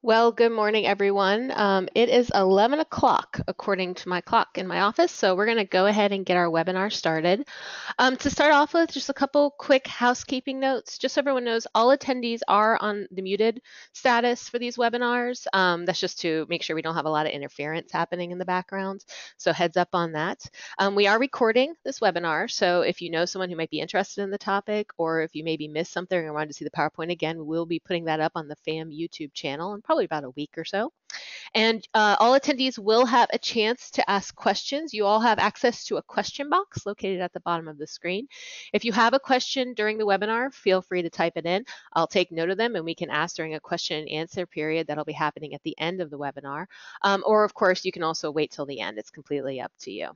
Well, good morning, everyone. It is 11 o'clock according to my clock in my office, so we're going to go ahead and get our webinar started. To start off with, just a couple quick housekeeping notes. Just so everyone knows, all attendees are on the muted status for these webinars. That's just to make sure we don't have a lot of interference happening in the background, so heads up on that. We are recording this webinar, so if you know someone who might be interested in the topic, or if you maybe missed something or wanted to see the PowerPoint again, we will be putting that up on the FAM YouTube channel in probably about a week or so. And all attendees will have a chance to ask questions. You all have access to a question box located at the bottom of the screen. If you have a question during the webinar, feel free to type it in. I'll take note of them and we can ask during a question and answer period that'll be happening at the end of the webinar. Or of course, you can also wait till the end. It's completely up to you.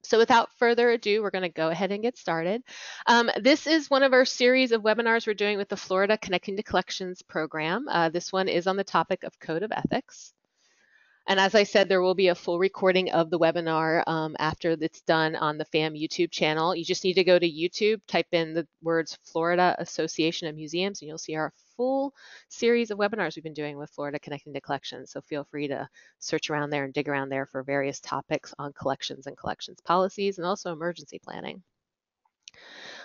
So without further ado, we're going to go ahead and get started. This is one of our series of webinars we're doing with the Florida Connecting to Collections program. This one is on the topic of Code of Ethics. And as I said, there will be a full recording of the webinar after it's done on the FAM YouTube channel. You just need to go to YouTube, type in the words Florida Association of Museums, and you'll see our full series of webinars we've been doing with Florida Connecting to Collections. So feel free to search around there and dig around there for various topics on collections and collections policies and also emergency planning.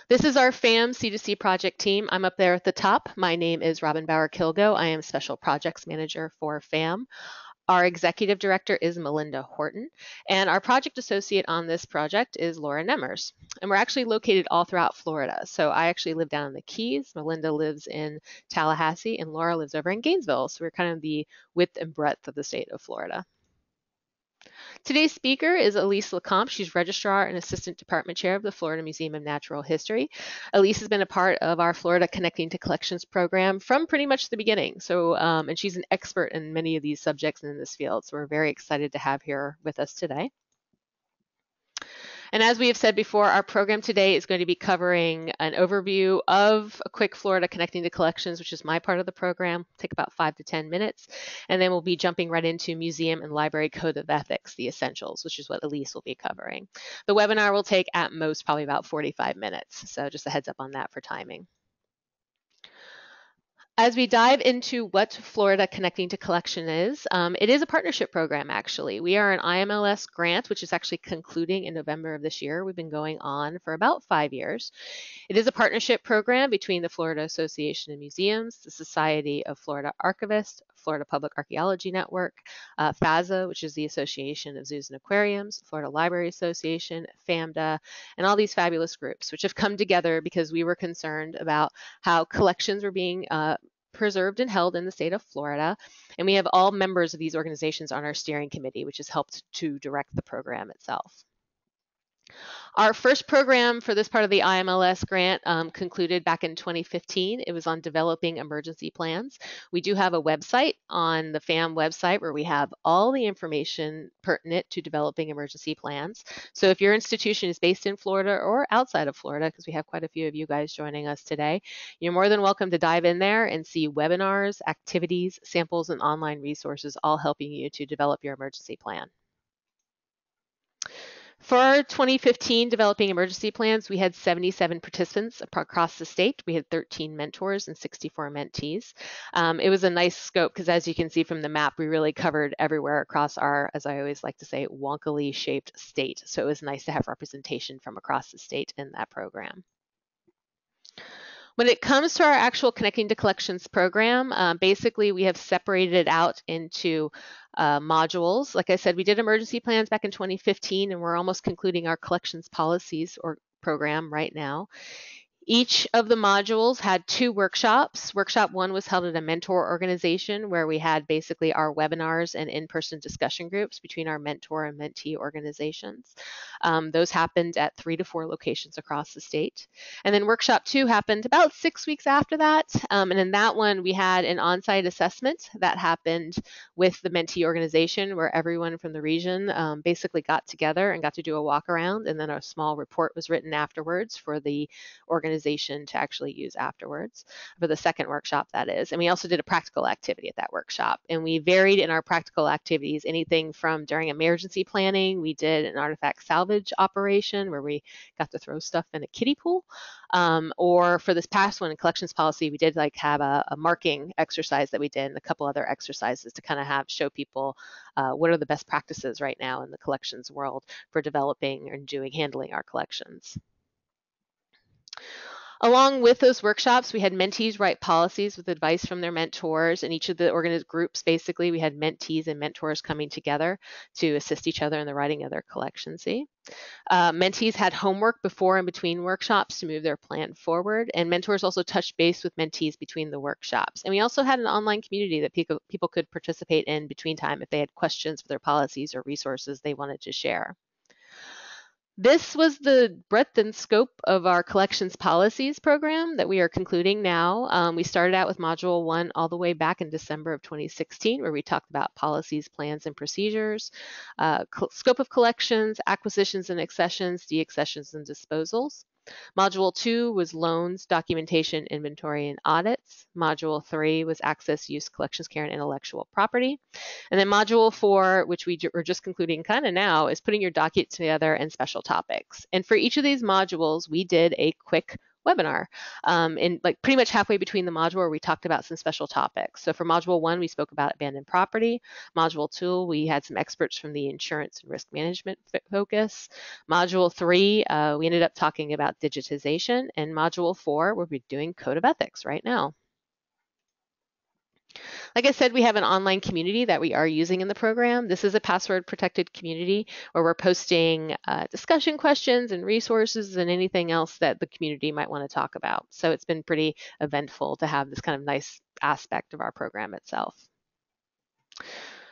This is our FAM C2C project team. I'm up there at the top. My name is Robin Bauer-Kilgo. I am Special Projects Manager for FAM. Our executive director is Melinda Horton, and our project associate on this project is Laura Nemmers. And we're actually located all throughout Florida. So I actually live down in the Keys, Melinda lives in Tallahassee, and Laura lives over in Gainesville. So we're kind of the width and breadth of the state of Florida. Today's speaker is Elise Lecomte. She's Registrar and Assistant Department Chair of the Florida Museum of Natural History. Elise has been a part of our Florida Connecting to Collections program from pretty much the beginning. So, and she's an expert in many of these subjects and in this field. So we're very excited to have her with us today. And as we have said before, our program today is going to be covering an overview of a quick Florida Connecting to Collections, which is my part of the program. Take about 5 to 10 minutes. And then we'll be jumping right into Museum and Library Code of Ethics, the essentials, which is what Elise will be covering. The webinar will take at most probably about 45 minutes. So just a heads up on that for timing. As we dive into what Florida Connecting to Collection is, it is a partnership program, actually. We are an IMLS grant, which is actually concluding in November of this year. We've been going on for about 5 years. It is a partnership program between the Florida Association of Museums, the Society of Florida Archivists, Florida Public Archaeology Network, FAZA, which is the Association of Zoos and Aquariums, Florida Library Association, FAMDA, and all these fabulous groups, which have come together because we were concerned about how collections were being preserved and held in the state of Florida. And we have all members of these organizations on our steering committee, which has helped to direct the program itself. Our first program for this part of the IMLS grant concluded back in 2015. It was on developing emergency plans. We do have a website on the FAM website where we have all the information pertinent to developing emergency plans. So if your institution is based in Florida or outside of Florida, because we have quite a few of you guys joining us today, you're more than welcome to dive in there and see webinars, activities, samples, and online resources all helping you to develop your emergency plan. For our 2015 Developing Emergency Plans, we had 77 participants across the state. We had 13 mentors and 64 mentees. It was a nice scope because as you can see from the map, we really covered everywhere across our, as I always like to say, wonkily shaped state. So it was nice to have representation from across the state in that program. When it comes to our actual Connecting to Collections program, basically we have separated it out into modules. Like I said, we did emergency plans back in 2015, and we're almost concluding our collections policies or program right now. Each of the modules had 2 workshops. Workshop 1 was held at a mentor organization where we had basically our webinars and in-person discussion groups between our mentor and mentee organizations. Those happened at 3 to 4 locations across the state. And then workshop 2 happened about 6 weeks after that. And in that one, we had an on-site assessment that happened with the mentee organization where everyone from the region basically got together and got to do a walk around, and then a small report was written afterwards for the organization organization to actually use afterwards, for the second workshop, that is. And we also did a practical activity at that workshop. And we varied in our practical activities, anything from during emergency planning, we did an artifact salvage operation where we got to throw stuff in a kiddie pool. Or for this past one in collections policy, we did like have a marking exercise that we did and a couple other exercises to kind of show people what are the best practices right now in the collections world for developing and handling our collections. Along with those workshops, we had mentees write policies with advice from their mentors. In each of the organized groups, basically, we had mentees and mentors coming together to assist each other in the writing of their collection. Mentees had homework before and between workshops to move their plan forward, and mentors also touched base with mentees between the workshops. And we also had an online community that people could participate in between time if they had questions for their policies or resources they wanted to share. This was the breadth and scope of our collections policies program that we are concluding now. We started out with Module 1 all the way back in December of 2016, where we talked about policies, plans, and procedures, scope of collections, acquisitions and accessions, deaccessions, and disposals. Module 2 was loans, documentation, inventory, and audits. Module 3 was access, use, collections, care, and intellectual property. And then Module 4, which we're just concluding kind of now, is putting your docket together and special topics. And for each of these modules, we did a quick webinar in like pretty much halfway between the module where we talked about some special topics. So for Module 1, we spoke about abandoned property. Module 2, we had some experts from the insurance and risk management focus. Module 3, we ended up talking about digitization. And Module 4, we'll be doing code of ethics right now. Like I said, we have an online community that we are using in the program. This is a password protected community where we're posting discussion questions and resources and anything else that the community might want to talk about. So it's been pretty eventful to have this kind of nice aspect of our program itself.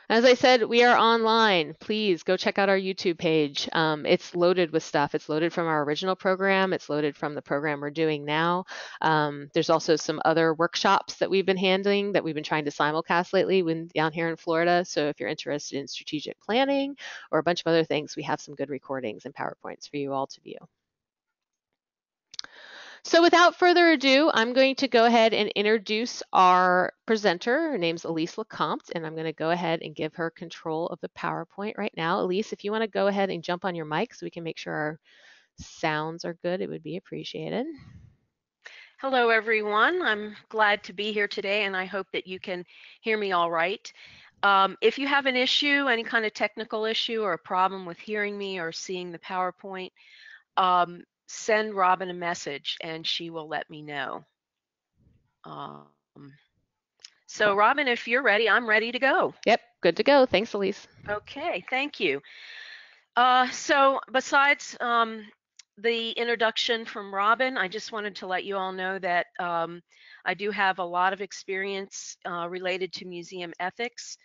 As I said, we are online. Please go check out our YouTube page. It's loaded with stuff. It's loaded from our original program. It's loaded from the program we're doing now. There's also some other workshops that we've been handling that we've been trying to simulcast lately down here in Florida. So if you're interested in strategic planning or a bunch of other things, we have some good recordings and PowerPoints for you all to view. So without further ado, I'm going to go ahead and introduce our presenter. Her name's Elise Lecomte, and I'm going to go ahead and give her control of the PowerPoint right now. Elise, if you want to go ahead and jump on your mic so we can make sure our sounds are good, it would be appreciated. Hello, everyone. I'm glad to be here today, and I hope that you can hear me all right. If you have an issue, any kind of technical issue or a problem with hearing me or seeing the PowerPoint, send Robin a message and she will let me know. So Robin, if you're ready, I'm ready to go. Yep, good to go. Thanks, Elise. Okay, thank you. So besides the introduction from Robin, I just wanted to let you all know that I do have a lot of experience related to museum ethics,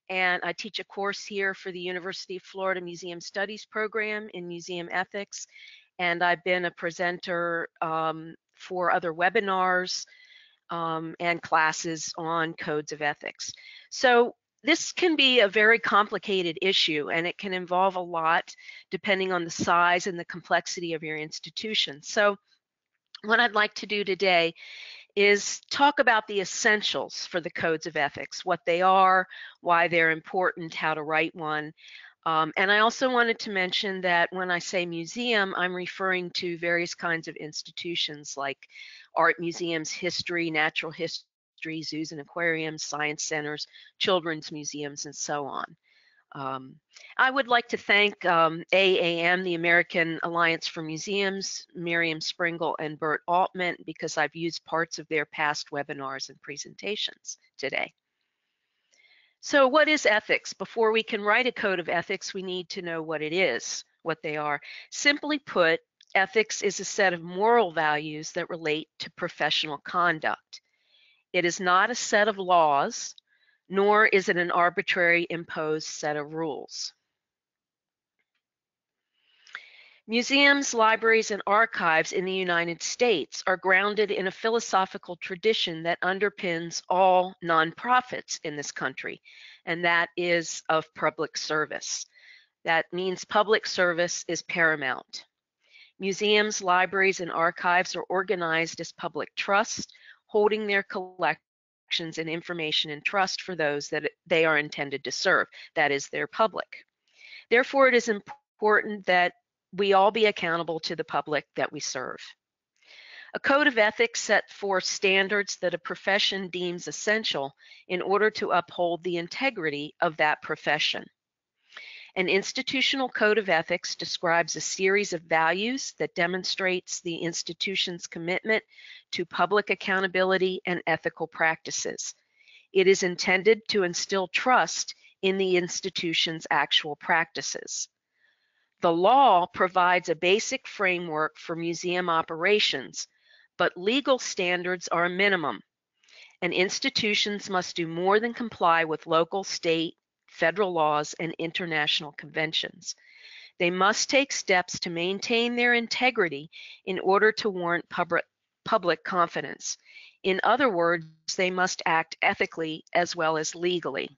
and I teach a course here for the University of Florida Museum Studies program in museum ethics, and I've been a presenter for other webinars and classes on codes of ethics. So this can be a very complicated issue, and it can involve a lot depending on the size and the complexity of your institution. So what I'd like to do today is talk about the essentials for the codes of ethics, what they are, why they're important, how to write one. And I also wanted to mention that when I say museum, I'm referring to various kinds of institutions like art museums, history, natural history, zoos and aquariums, science centers, children's museums, and so on. I would like to thank AAM, the American Alliance for Museums, Miriam Springle and Bert Altman, because I've used parts of their past webinars and presentations today. So what is ethics? Before we can write a code of ethics, we need to know what it is, what they are. Simply put, ethics is a set of moral values that relate to professional conduct. It is not a set of laws, nor is it an arbitrary imposed set of rules. Museums, libraries, and archives in the United States are grounded in a philosophical tradition that underpins all nonprofits in this country, and that is of public service. That means public service is paramount. Museums, libraries, and archives are organized as public trusts, holding their collections and information in trust for those that they are intended to serve, that is, their public. Therefore, it is important that we all be accountable to the public that we serve. A code of ethics sets forth standards that a profession deems essential in order to uphold the integrity of that profession. An institutional code of ethics describes a series of values that demonstrates the institution's commitment to public accountability and ethical practices. It is intended to instill trust in the institution's actual practices. The law provides a basic framework for museum operations, but legal standards are a minimum, and institutions must do more than comply with local, state, federal laws, and international conventions. They must take steps to maintain their integrity in order to warrant public confidence. In other words, they must act ethically as well as legally.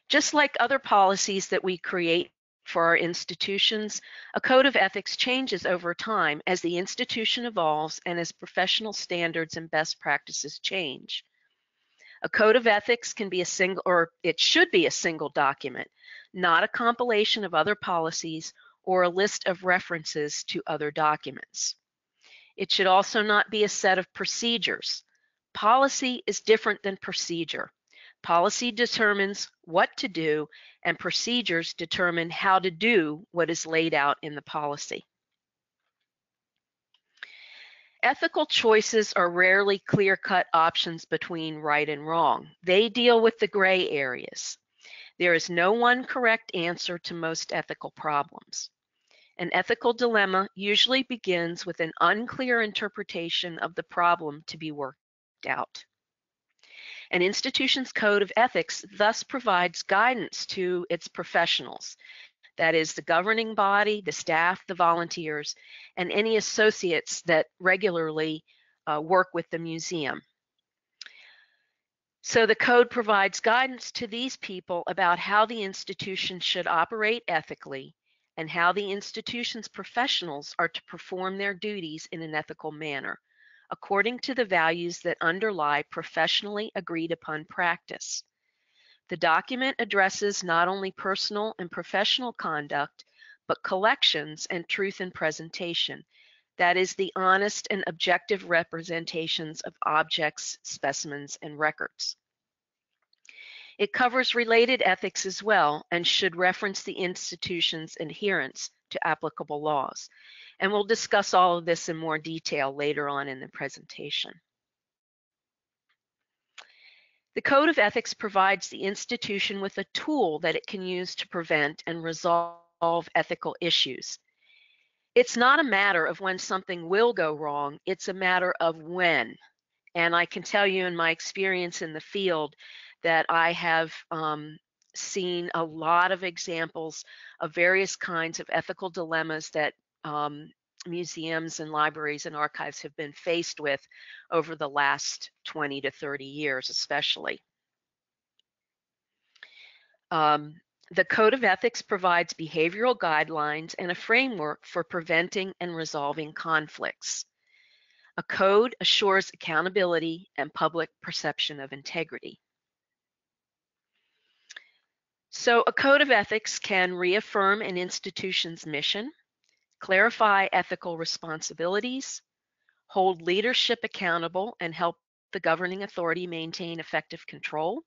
Just like other policies that we create for our institutions, a code of ethics changes over time as the institution evolves and as professional standards and best practices change. A code of ethics can be a single, or it should be a single document, not a compilation of other policies or a list of references to other documents. It should also not be a set of procedures. Policy is different than procedure. Policy determines what to do, and procedures determine how to do what is laid out in the policy. Ethical choices are rarely clear-cut options between right and wrong. They deal with the gray areas. There is no one correct answer to most ethical problems. An ethical dilemma usually begins with an unclear interpretation of the problem to be worked out. An institution's code of ethics thus provides guidance to its professionals, that is, the governing body, the staff, the volunteers, and any associates that regularly work with the museum. So the code provides guidance to these people about how the institution should operate ethically and how the institution's professionals are to perform their duties in an ethical manner, according to the values that underlie professionally agreed upon practice. The document addresses not only personal and professional conduct, but collections and truth in presentation, that is, the honest and objective representations of objects, specimens, and records. It covers related ethics as well and should reference the institution's adherence to applicable laws. And we'll discuss all of this in more detail later on in the presentation. The Code of Ethics provides the institution with a tool that it can use to prevent and resolve ethical issues. It's not a matter of when something will go wrong, it's a matter of when. And I can tell you in my experience in the field that I have seen a lot of examples of various kinds of ethical dilemmas that museums and libraries and archives have been faced with over the last 20 to 30 years, especially. The Code of Ethics provides behavioral guidelines and a framework for preventing and resolving conflicts. A code assures accountability and public perception of integrity. So a code of ethics can reaffirm an institution's mission, clarify ethical responsibilities, hold leadership accountable and help the governing authority maintain effective control,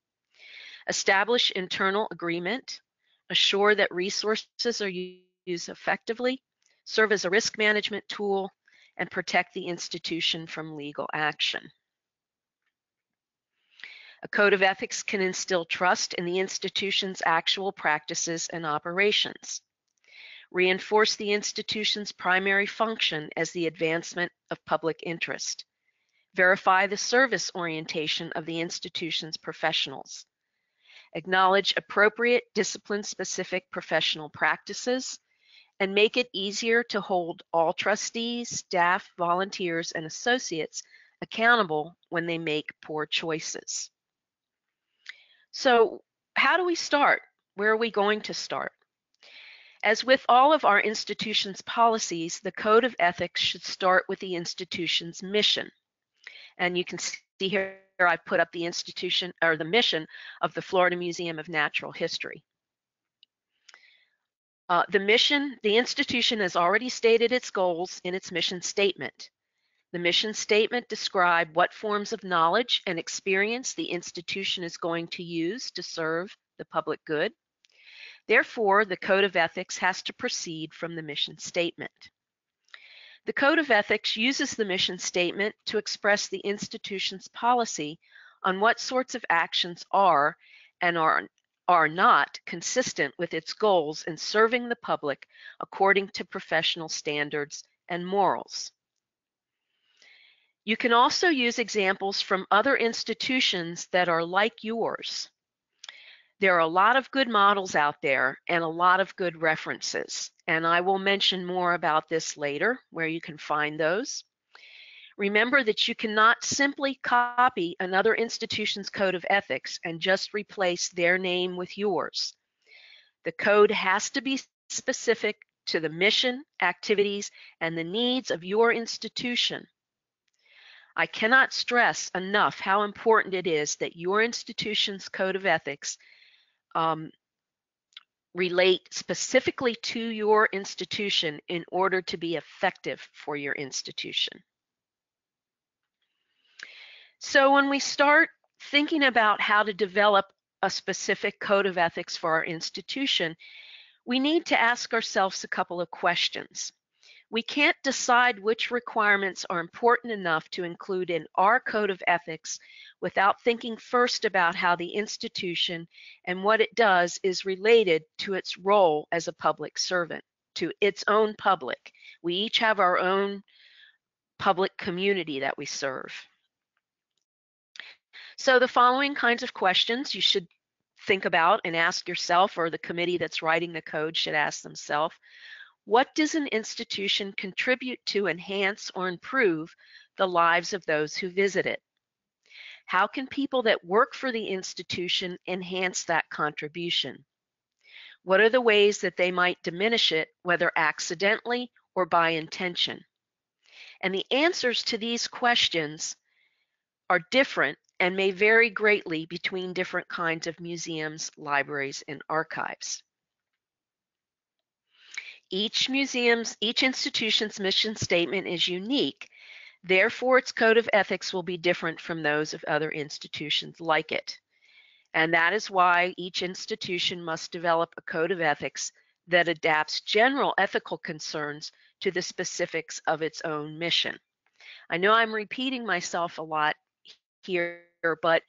establish internal agreement, assure that resources are used effectively, serve as a risk management tool, and protect the institution from legal action. A code of ethics can instill trust in the institution's actual practices and operations, reinforce the institution's primary function as the advancement of public interest, verify the service orientation of the institution's professionals, acknowledge appropriate discipline-specific professional practices, and make it easier to hold all trustees, staff, volunteers, and associates accountable when they make poor choices. So how do we start? Where are we going to start? As with all of our institution's policies, the Code of Ethics should start with the institution's mission. And you can see here I put up the institution or the mission of the Florida Museum of Natural History. The institution has already stated its goals in its mission statement. The mission statement describes what forms of knowledge and experience the institution is going to use to serve the public good. Therefore, the Code of Ethics has to proceed from the mission statement. The Code of Ethics uses the mission statement to express the institution's policy on what sorts of actions are and are not consistent with its goals in serving the public according to professional standards and morals. You can also use examples from other institutions that are like yours. There are a lot of good models out there and a lot of good references, and I will mention more about this later, where you can find those. Remember that you cannot simply copy another institution's code of ethics and just replace their name with yours. The code has to be specific to the mission, activities, and the needs of your institution. I cannot stress enough how important it is that your institution's code of ethics relate specifically to your institution in order to be effective for your institution. So when we start thinking about how to develop a specific code of ethics for our institution, we need to ask ourselves a couple of questions. We can't decide which requirements are important enough to include in our code of ethics without thinking first about how the institution and what it does is related to its role as a public servant, to its own public. We each have our own public community that we serve. So the following kinds of questions you should think about and ask yourself, or the committee that's writing the code should ask themselves. What does an institution contribute to enhance or improve the lives of those who visit it? How can people that work for the institution enhance that contribution? What are the ways that they might diminish it, whether accidentally or by intention? And the answers to these questions are different and may vary greatly between different kinds of museums, libraries, and archives. Each institution's mission statement is unique. Therefore, its code of ethics will be different from those of other institutions like it. And that is why each institution must develop a code of ethics that adapts general ethical concerns to the specifics of its own mission. I know I'm repeating myself a lot here, but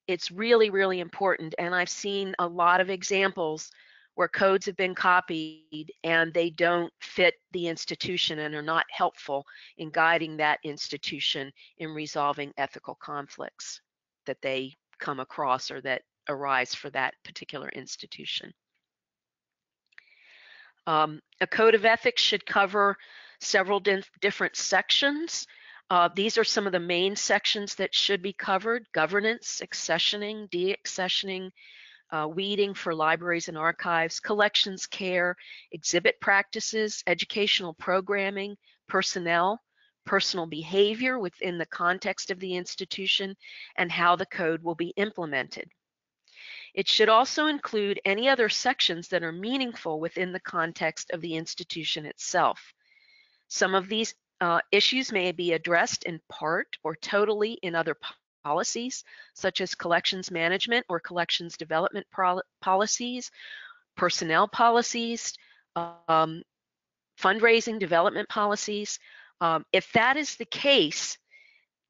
it's really, really important. And I've seen a lot of examples where codes have been copied and they don't fit the institution and are not helpful in guiding that institution in resolving ethical conflicts that they come across or that arise for that particular institution. A code of ethics should cover several different sections. These are some of the main sections that should be covered: governance, accessioning, deaccessioning, weeding for libraries and archives, collections care, exhibit practices, educational programming, personnel, personal behavior within the context of the institution, and how the code will be implemented. It should also include any other sections that are meaningful within the context of the institution itself. Some of these issues may be addressed in part or totally in other policies, such as collections management or collections development policies, personnel policies, fundraising development policies. If that is the case,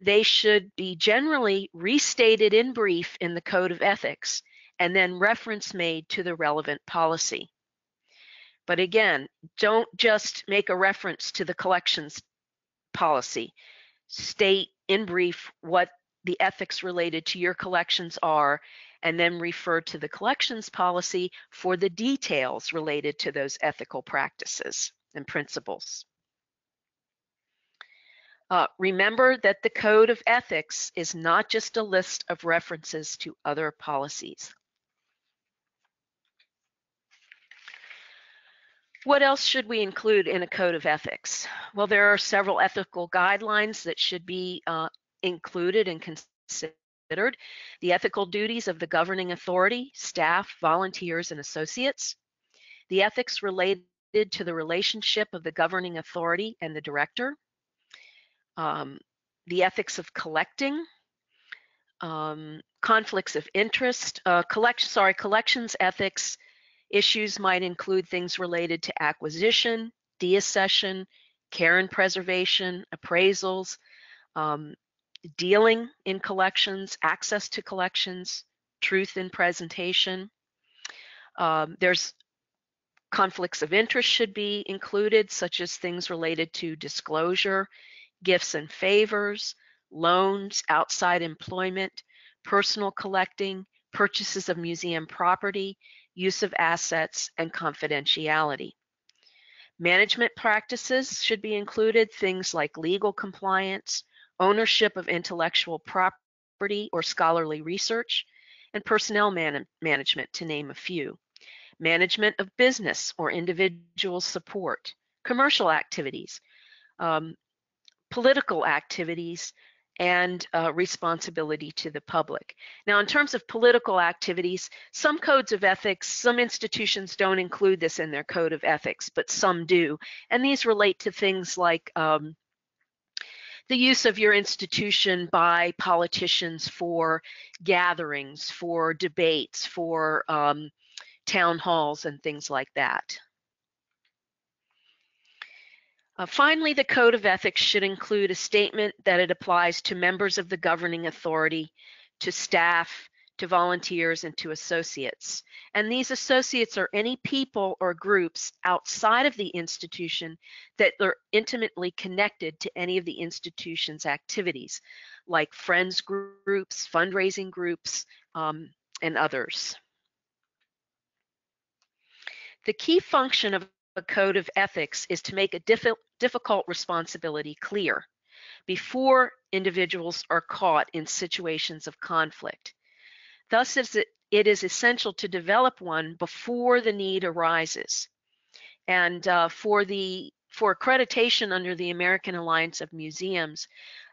they should be generally restated in brief in the Code of Ethics and then reference made to the relevant policy. But again, don't just make a reference to the collections policy. State in brief what the ethics related to your collections are, and then refer to the collections policy for the details related to those ethical practices and principles. Remember that the Code of Ethics is not just a list of references to other policies. What else should we include in a code of ethics? Well, there are several ethical guidelines that should be included and considered. The ethical duties of the governing authority, staff, volunteers, and associates. The ethics related to the relationship of the governing authority and the director. The ethics of collecting. Conflicts of interest. Collections ethics. Issues might include things related to acquisition, deaccession, care and preservation, appraisals, dealing in collections, access to collections, truth in presentation. There's conflicts of interest should be included, such as things related to disclosure, gifts and favors, loans, outside employment, personal collecting, purchases of museum property, use of assets, and confidentiality. Management practices should be included, things like legal compliance, ownership of intellectual property or scholarly research, and personnel management, to name a few. Management of business or individual support, commercial activities, political activities, and responsibility to the public. Now, in terms of political activities, some codes of ethics, some institutions don't include this in their code of ethics, but some do. And these relate to things like the use of your institution by politicians for gatherings, for debates, for town halls, and things like that. Finally, the Code of Ethics should include a statement that it applies to members of the governing authority, to staff, to volunteers, and to associates. And these associates are any people or groups outside of the institution that are intimately connected to any of the institution's activities, like friends groups, fundraising groups, and others. The key function of a code of ethics is to make a difficult responsibility clear before individuals are caught in situations of conflict. Thus, it is essential to develop one before the need arises. And for accreditation under the American Alliance of Museums,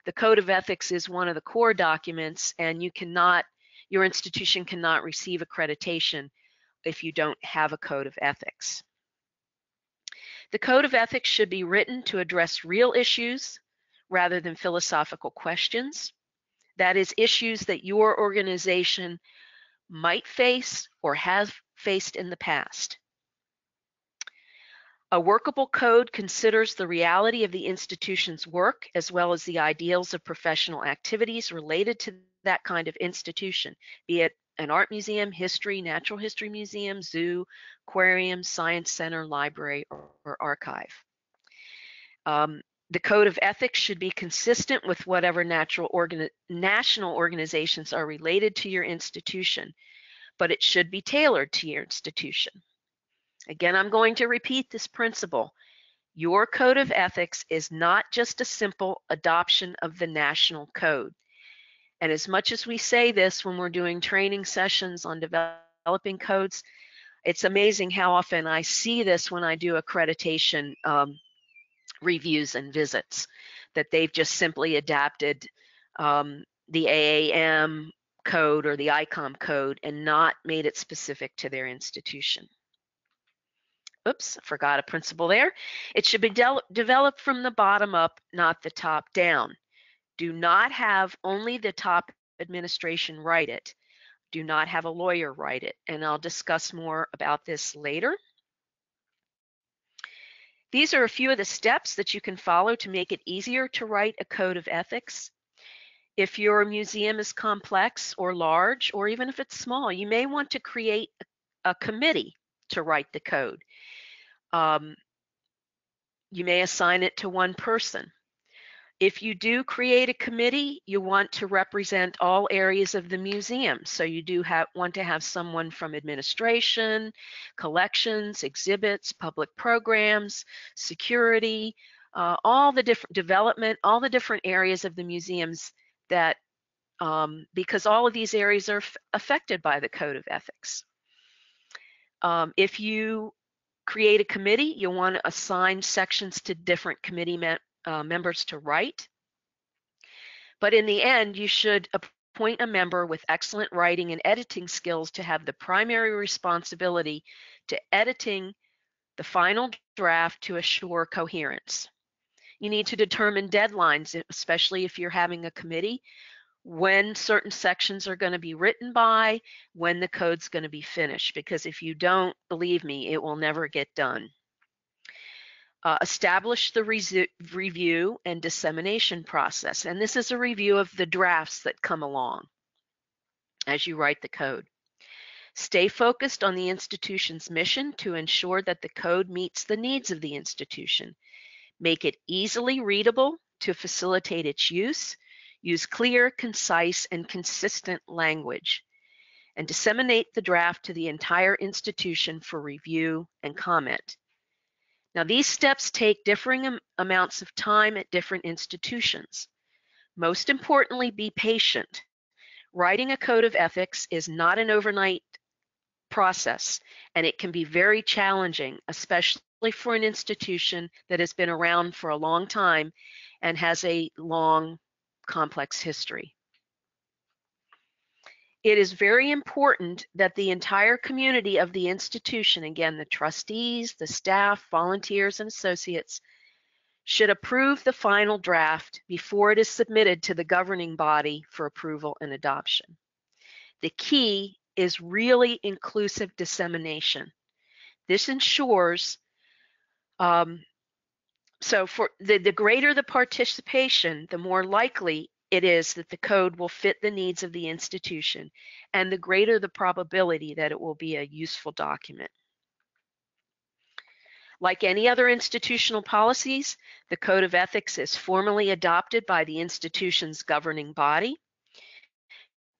the Code of Ethics is one of the core documents, and your institution cannot receive accreditation if you don't have a code of ethics. The Code of Ethics should be written to address real issues rather than philosophical questions. That is, issues that your organization might face or has faced in the past. A workable code considers the reality of the institution's work as well as the ideals of professional activities related to that kind of institution, be it an art museum, history, natural history museum, zoo, aquarium, science center, library, or archive. The Code of Ethics should be consistent with whatever national organizations are related to your institution, but it should be tailored to your institution. Again, I'm going to repeat this principle. Your Code of Ethics is not just a simple adoption of the national code. And as much as we say this when we're doing training sessions on developing codes, it's amazing how often I see this when I do accreditation reviews and visits, that they've just simply adapted the AAM code or the ICOM code and not made it specific to their institution. Oops, I forgot a principle there. It should be developed from the bottom up, not the top down. Do not have only the top administration write it. Do not have a lawyer write it. And I'll discuss more about this later. These are a few of the steps that you can follow to make it easier to write a code of ethics. If your museum is complex or large, or even if it's small, you may want to create a committee to write the code. You may assign it to one person. If you do create a committee, you want to represent all areas of the museum. So you do want to have someone from administration, collections, exhibits, public programs, security, all the different development, all the different areas of the museums that, because all of these areas are affected by the Code of Ethics. If you create a committee, you'll want to assign sections to different committee members to write. But in the end, you should appoint a member with excellent writing and editing skills to have the primary responsibility to editing the final draft to assure coherence. You need to determine deadlines, especially if you're having a committee, when certain sections are going to be written by, when the code's going to be finished, because if you don't, believe me, it will never get done. Establish the review and dissemination process, and this is a review of the drafts that come along as you write the code. Stay focused on the institution's mission to ensure that the code meets the needs of the institution. Make it easily readable to facilitate its use. Use clear, concise, and consistent language. And disseminate the draft to the entire institution for review and comment. Now, these steps take differing amounts of time at different institutions. Most importantly, be patient. Writing a code of ethics is not an overnight process, and it can be very challenging, especially for an institution that has been around for a long time and has a long, complex history. It is very important that the entire community of the institution, again, the trustees, the staff, volunteers, and associates, should approve the final draft before it is submitted to the governing body for approval and adoption. The key is really inclusive dissemination. This ensures, so for the greater the participation, the more likely it is that the code will fit the needs of the institution, and the greater the probability that it will be a useful document. Like any other institutional policies, the Code of Ethics is formally adopted by the institution's governing body.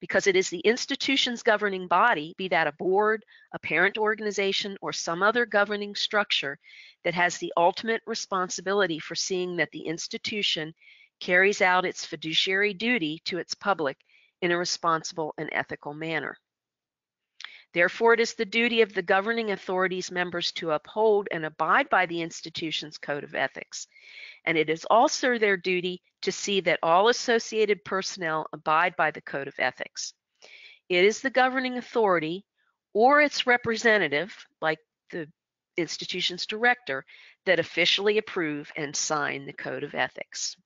Because it is the institution's governing body, be that a board, a parent organization, or some other governing structure, that has the ultimate responsibility for seeing that the institution carries out its fiduciary duty to its public in a responsible and ethical manner. Therefore, it is the duty of the governing authority's members to uphold and abide by the institution's code of ethics. And it is also their duty to see that all associated personnel abide by the code of ethics. It is the governing authority or its representative, like the institution's director, that officially approve and sign the code of ethics.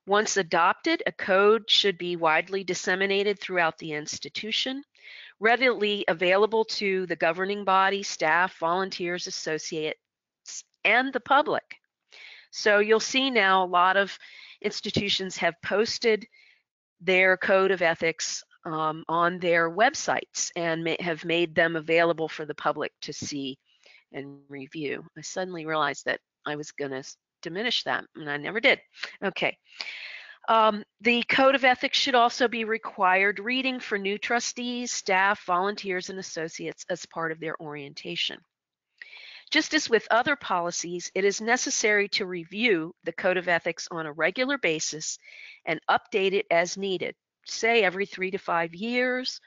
Once adopted, a code should be widely disseminated throughout the institution, readily available to the governing body, staff, volunteers, associates, and the public. So you'll see now a lot of institutions have posted their code of ethics on their websites and have made them available for the public to see and review. I suddenly realized that I was going to diminish that, and I never did. Okay. The Code of Ethics should also be required reading for new trustees, staff, volunteers, and associates as part of their orientation. Just as with other policies, it is necessary to review the Code of Ethics on a regular basis and update it as needed, say every 3 to 5 years,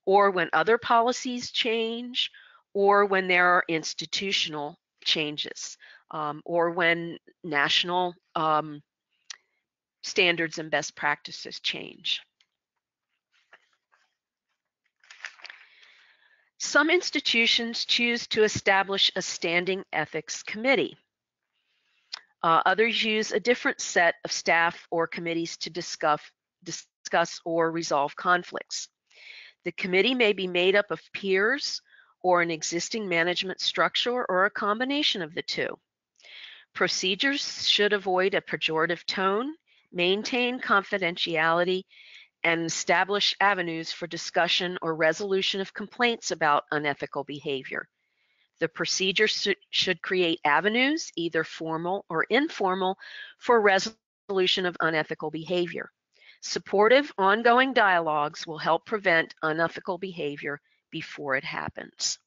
or when other policies change, or when there are institutional changes, or when national standards and best practices change. Some institutions choose to establish a standing ethics committee. Others use a different set of staff or committees to discuss or resolve conflicts. The committee may be made up of peers or an existing management structure or a combination of the two. Procedures should avoid a pejorative tone, maintain confidentiality, and establish avenues for discussion or resolution of complaints about unethical behavior. The procedure should create avenues, either formal or informal, for resolution of unethical behavior. Supportive, ongoing dialogues will help prevent unethical behavior before it happens.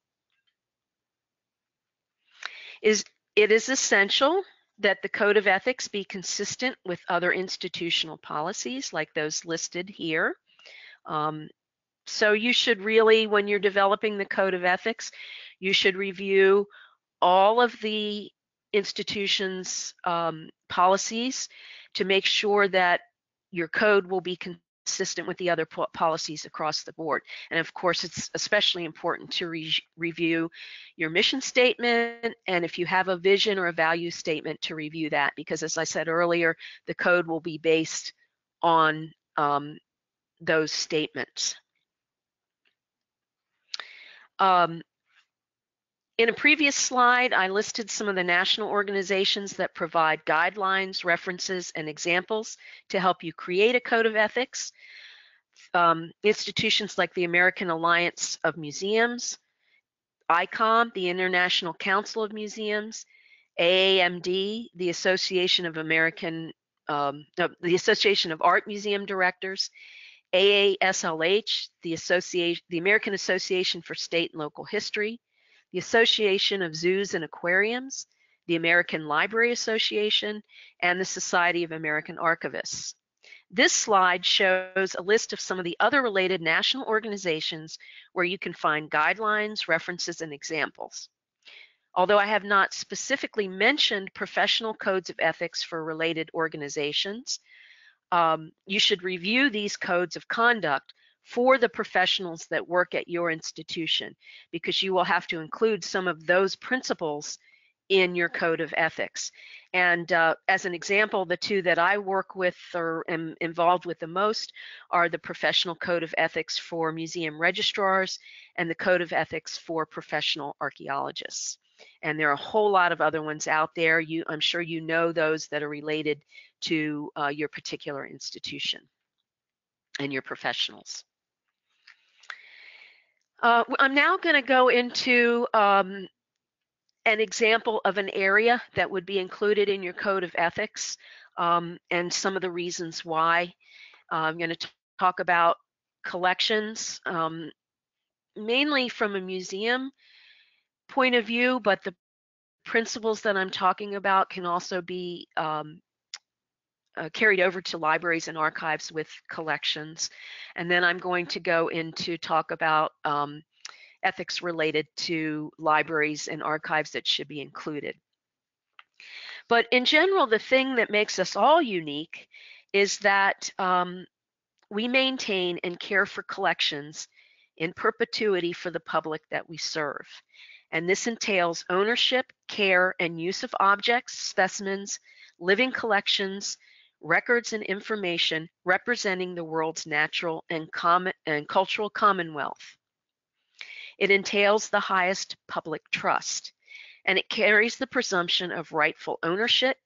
It is essential that the Code of Ethics be consistent with other institutional policies like those listed here. So you should really, when you're developing the Code of Ethics, You should review all of the institution's policies to make sure that your code will be consistent with the other policies across the board. And of course, it's especially important to review your mission statement, and if you have a vision or a value statement, to review that, because as I said earlier, the code will be based on those statements. In a previous slide, I listed some of the national organizations that provide guidelines, references, and examples to help you create a code of ethics. Institutions like the American Alliance of Museums, ICOM, the International Council of Museums, AAMD, the Association of Art Museum Directors, AASLH, the American Association for State and Local History, the Association of Zoos and Aquariums, the American Library Association, and the Society of American Archivists. This slide shows a list of some of the other related national organizations where you can find guidelines, references, and examples. Although I have not specifically mentioned professional codes of ethics for related organizations, you should review these codes of conduct for the professionals that work at your institution, because you will have to include some of those principles in your code of ethics. And as an example, the two that I work with or am involved with the most are the Professional Code of Ethics for Museum Registrars and the Code of Ethics for Professional Archaeologists. And there are a whole lot of other ones out there. I'm sure you know those that are related to your particular institution and your professionals. I'm now going to go into an example of an area that would be included in your code of ethics, and some of the reasons why. I'm going to talk about collections, mainly from a museum point of view, but the principles that I'm talking about can also be carried over to libraries and archives with collections. And then I'm going to go into talk about ethics related to libraries and archives that should be included. But in general, the thing that makes us all unique is that we maintain and care for collections in perpetuity for the public that we serve. And this entails ownership, care, and use of objects, specimens, living collections, records, and information representing the world's natural and cultural commonwealth. It entails the highest public trust, and it carries the presumption of rightful ownership,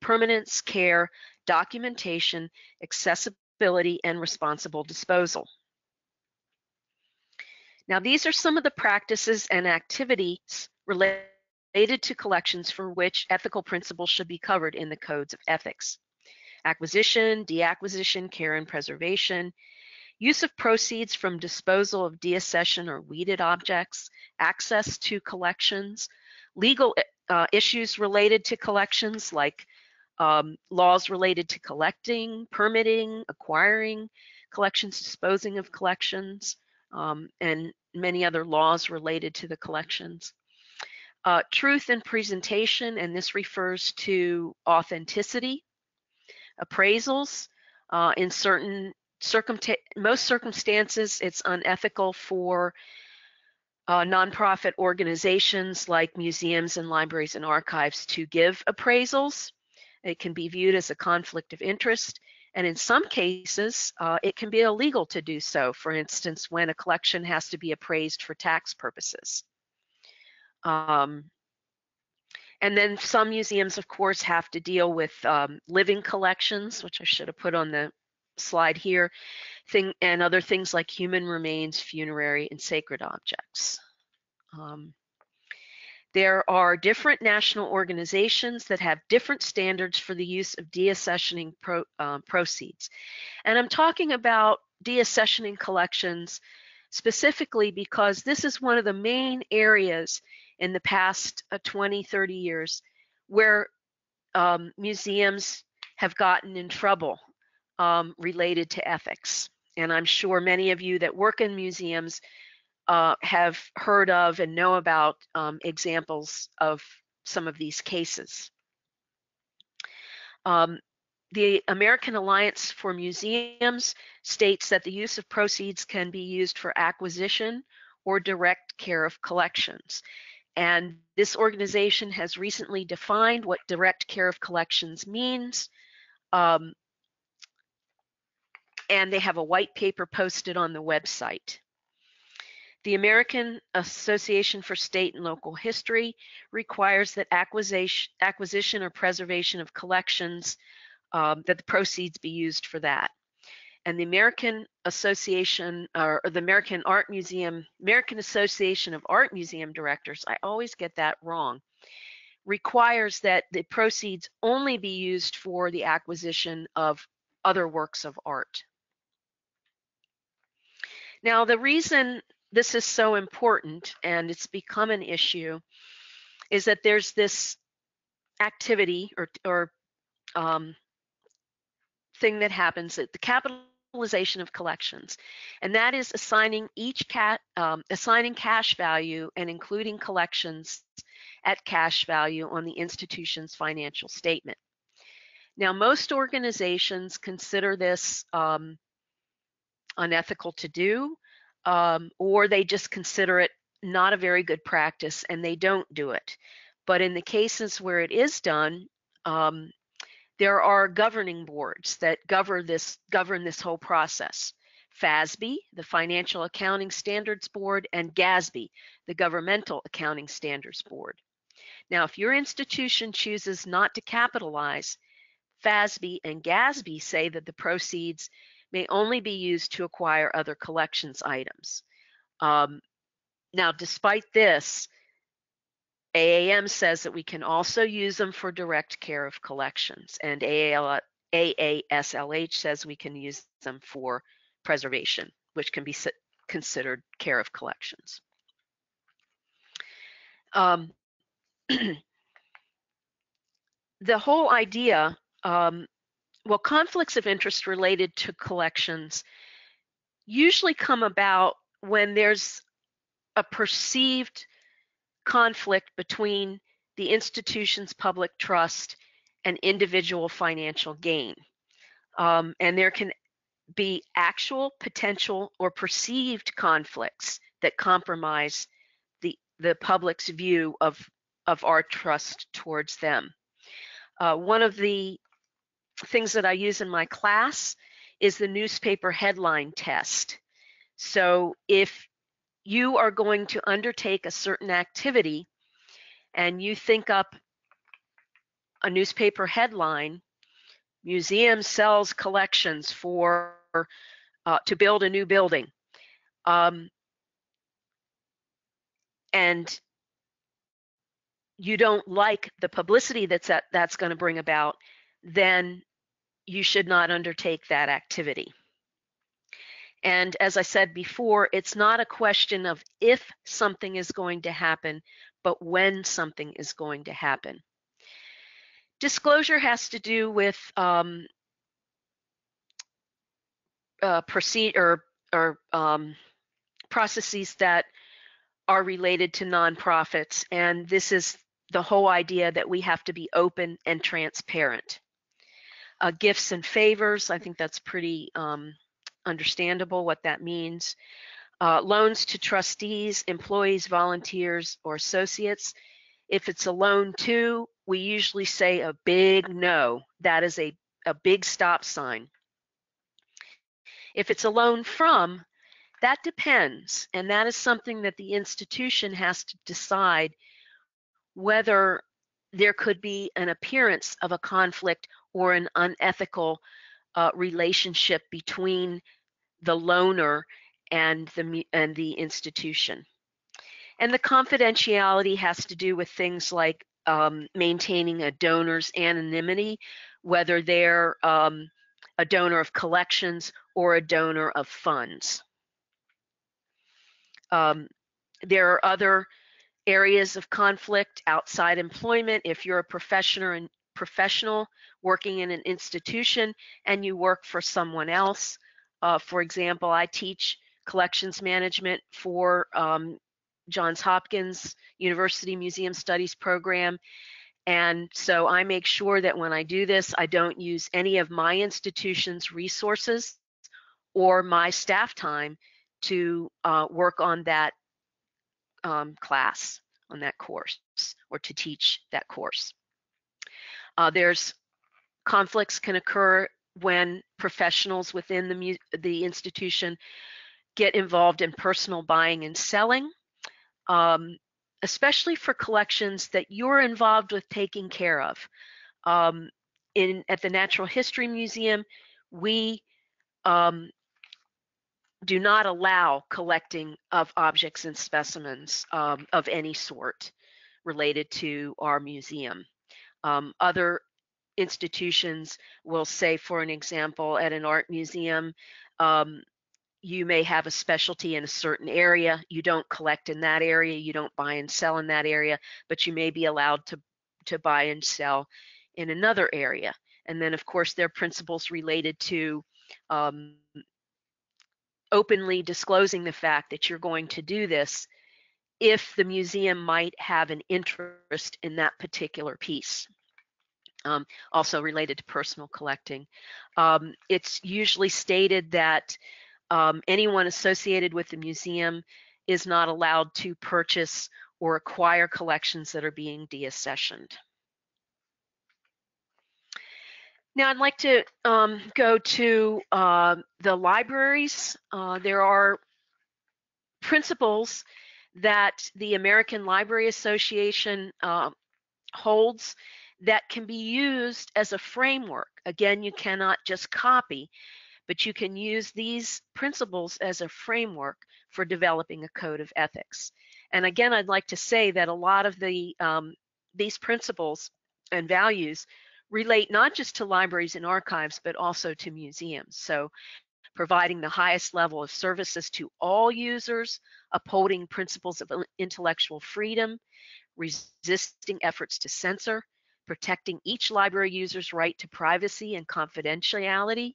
permanence, care, documentation, accessibility, and responsible disposal. Now, these are some of the practices and activities related to collections for which ethical principles should be covered in the codes of ethics: acquisition, deacquisition, care and preservation, use of proceeds from disposal of deaccession or weeded objects, access to collections, legal issues related to collections like laws related to collecting, permitting, acquiring collections, disposing of collections, and many other laws related to the collections. Truth in presentation, and this refers to authenticity. Appraisals, in most circumstances, it's unethical for nonprofit organizations like museums and libraries and archives to give appraisals. It can be viewed as a conflict of interest, and in some cases, it can be illegal to do so. For instance, when a collection has to be appraised for tax purposes. And then some museums, of course, have to deal with living collections, which I should have put on the slide here, and other things like human remains, funerary, and sacred objects. There are different national organizations that have different standards for the use of deaccessioning proceeds. And I'm talking about deaccessioning collections specifically because this is one of the main areas in the past 20, 30 years where museums have gotten in trouble related to ethics. And I'm sure many of you that work in museums have heard of and know about examples of some of these cases. The American Alliance for Museums states that the use of proceeds can be used for acquisition or direct care of collections. And this organization has recently defined what direct care of collections means. And they have a white paper posted on the website. The American Association for State and Local History requires that acquisition or preservation of collections, that the proceeds be used for that. And the American Association, or the American Association of Art Museum Directors, I always get that wrong, requires that the proceeds only be used for the acquisition of other works of art. Now, the reason this is so important, and it's become an issue, is that there's this activity or thing that happens at the capitalization of collections, and that is assigning assigning cash value and including collections at cash value on the institution's financial statement. Now, most organizations consider this unethical to do, or they just consider it not a very good practice and they don't do it. But in the cases where it is done, there are governing boards that govern this whole process. FASB, the Financial Accounting Standards Board, and GASB, the Governmental Accounting Standards Board. Now, if your institution chooses not to capitalize, FASB and GASB say that the proceeds may only be used to acquire other collections items. Now, despite this, AAM says that we can also use them for direct care of collections, and AASLH says we can use them for preservation, which can be considered care of collections. The whole idea, well, conflicts of interest related to collections usually come about when there's a perceived conflict between the institution's public trust and individual financial gain. And there can be actual, potential, or perceived conflicts that compromise the public's view of our trust towards them. One of the things that I use in my class is the newspaper headline test. So if you are going to undertake a certain activity and you think up a newspaper headline, museum sells collections for to build a new building, and you don't like the publicity that's going to bring about, then you should not undertake that activity. And as I said before, it's not a question of if something is going to happen, but when something is going to happen. Disclosure has to do with processes that are related to nonprofits, and this is the whole idea that we have to be open and transparent. Gifts and favors, I think that's pretty understandable what that means. Loans to trustees, employees, volunteers, or associates. If it's a loan to, we usually say a big no. That is a big stop sign. If it's a loan from, that depends, and that is something that the institution has to decide whether there could be an appearance of a conflict or an unethical relationship between the loaner and the institution. And the confidentiality has to do with things like maintaining a donor's anonymity, whether they're a donor of collections or a donor of funds. There are other areas of conflict outside employment. If you're a professional working in an institution and you work for someone else, for example, I teach collections management for Johns Hopkins University Museum Studies program. And so I make sure that when I do this, I don't use any of my institution's resources or my staff time to work on that class, on that course, or to teach that course. There's conflicts can occur when professionals within the institution get involved in personal buying and selling, especially for collections that you're involved with taking care of. At the Natural History Museum, we do not allow collecting of objects and specimens of any sort related to our museum. Other institutions will say, for an example, at an art museum, you may have a specialty in a certain area. You don't collect in that area. You don't buy and sell in that area, but you may be allowed to buy and sell in another area. And then, of course, there are principles related to openly disclosing the fact that you're going to do this if the museum might have an interest in that particular piece. Also related to personal collecting. It's usually stated that anyone associated with the museum is not allowed to purchase or acquire collections that are being deaccessioned. Now I'd like to go to the libraries. There are principles that the American Library Association holds that can be used as a framework. Again, you cannot just copy, but you can use these principles as a framework for developing a code of ethics. And again, I'd like to say that a lot of these principles and values relate not just to libraries and archives, but also to museums. So providing the highest level of services to all users, upholding principles of intellectual freedom, resisting efforts to censor, protecting each library user's right to privacy and confidentiality,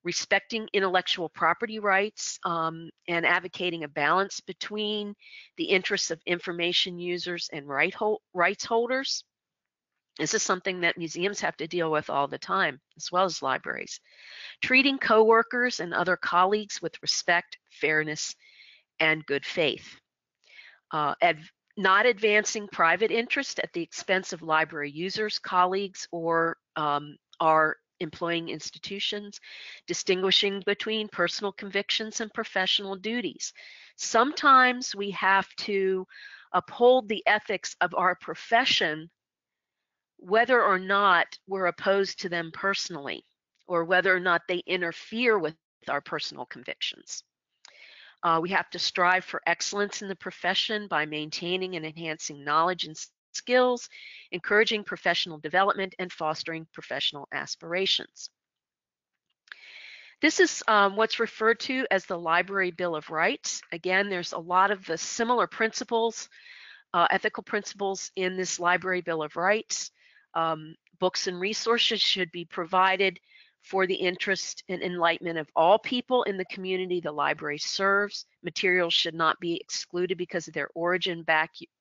respecting intellectual property rights, and advocating a balance between the interests of information users and rights holders. This is something that museums have to deal with all the time, as well as libraries. Treating coworkers and other colleagues with respect, fairness, and good faith. Not advancing private interest at the expense of library users, colleagues, or our employing institutions, distinguishing between personal convictions and professional duties. Sometimes we have to uphold the ethics of our profession whether or not we're opposed to them personally, or whether or not they interfere with our personal convictions. We have to strive for excellence in the profession by maintaining and enhancing knowledge and skills, encouraging professional development, and fostering professional aspirations. This is what's referred to as the Library Bill of Rights. Again, there's a lot of the similar principles, ethical principles in this Library Bill of Rights. Books and resources should be provided for the interest and enlightenment of all people in the community the library serves. Materials should not be excluded because of their origin,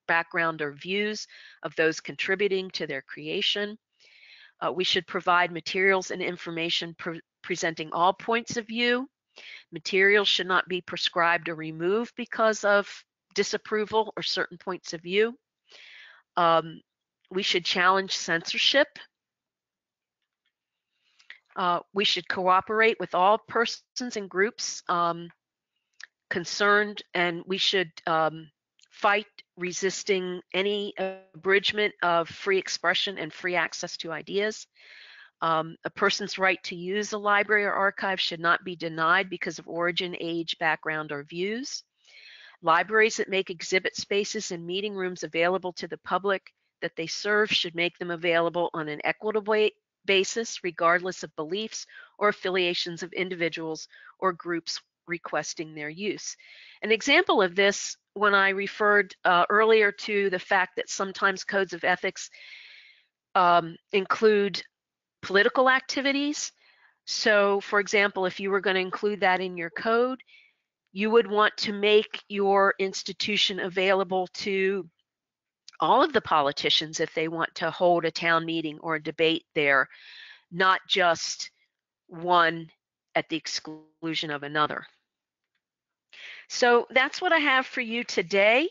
background, or views of those contributing to their creation. We should provide materials and information presenting all points of view. Materials should not be prescribed or removed because of disapproval or certain points of view. We should challenge censorship. We should cooperate with all persons and groups concerned, and we should fight resisting any abridgment of free expression and free access to ideas. A person's right to use a library or archive should not be denied because of origin, age, background, or views. Libraries that make exhibit spaces and meeting rooms available to the public that they serve should make them available on an equitable basis, regardless of beliefs or affiliations of individuals or groups requesting their use. An example of this, when I referred earlier to the fact that sometimes codes of ethics include political activities. So, for example, if you were going to include that in your code, you would want to make your institution available to all of the politicians if they want to hold a town meeting or a debate there, not just one at the exclusion of another. So that's what I have for you today.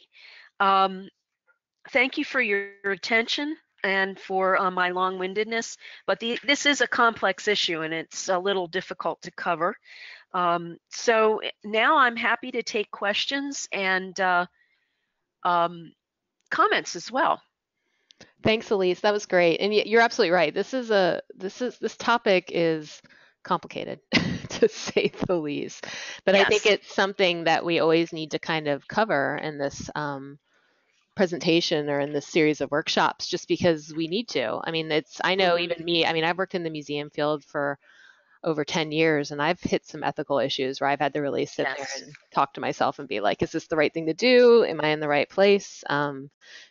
Thank you for your attention and for my long-windedness, but this is a complex issue and it's a little difficult to cover. So now I'm happy to take questions and comments as well. Thanks, Elise. That was great. And you're absolutely right. This topic is complicated to say the least. But Yes. I think it's something that we always need to kind of cover in this presentation or in this series of workshops, just because we need to. I mean, I know even me, I mean, I've worked in the museum field for over 10 years and I've hit some ethical issues where I've had to really sit there and talk to myself and be like, is this the right thing to do? Am I in the right place?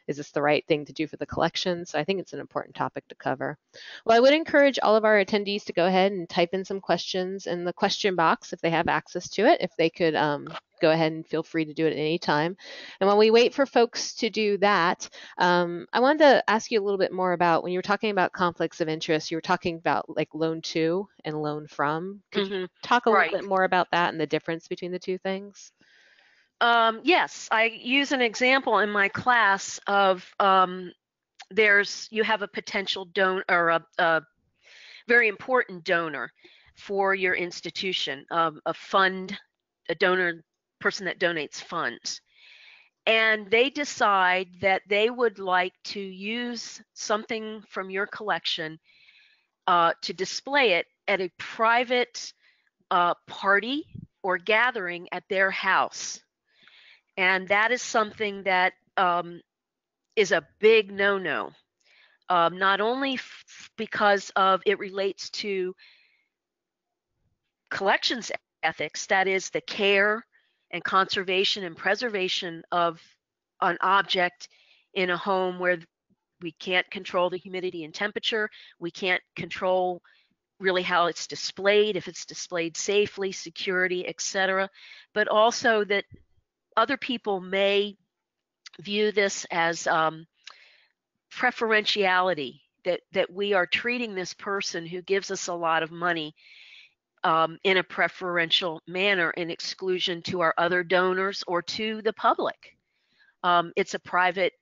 Is this the right thing to do for the collection? So I think it's an important topic to cover. Well, I would encourage all of our attendees to go ahead and type in some questions in the question box if they have access to it. If they could go ahead and feel free to do it at any time. And while we wait for folks to do that, I wanted to ask you a little bit more about when you were talking about conflicts of interest, you were talking about like loan to and loan from. Could you talk a little bit more about that and the difference between the two things? Yes, I use an example in my class of you have a potential donor or a very important donor for your institution, a fund, a donor, person that donates funds. And they decide that they would like to use something from your collection to display it at a private party or gathering at their house. And that is something that is a big no-no, not only because of it relates to collections ethics, that is the care and conservation and preservation of an object in a home where we can't control the humidity and temperature, we can't control really how it's displayed, if it's displayed safely, security, etc. But also that other people may view this as preferentiality, that we are treating this person who gives us a lot of money in a preferential manner in exclusion to our other donors or to the public. It's a private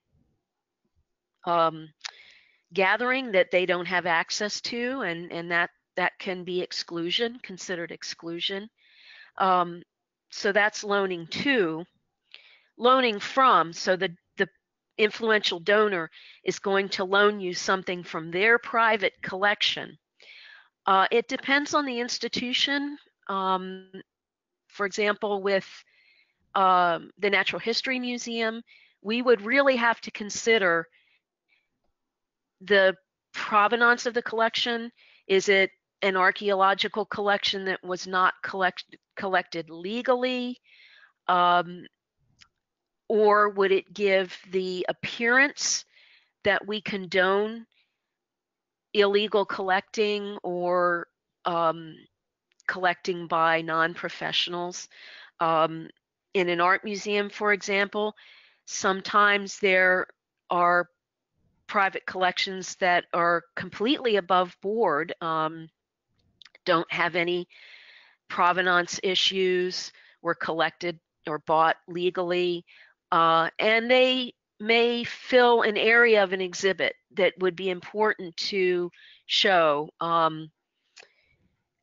gathering that they don't have access to, and that can be exclusion, considered exclusion. So that's loaning to. Loaning from, so the influential donor is going to loan you something from their private collection. It depends on the institution. For example, with the Natural History Museum, we would really have to consider the provenance of the collection. Is it an archaeological collection that was not collected legally? Or would it give the appearance that we condone illegal collecting or collecting by non-professionals? In an art museum, for example, sometimes there are private collections that are completely above board, don't have any provenance issues, were collected or bought legally, and they may fill an area of an exhibit that would be important to show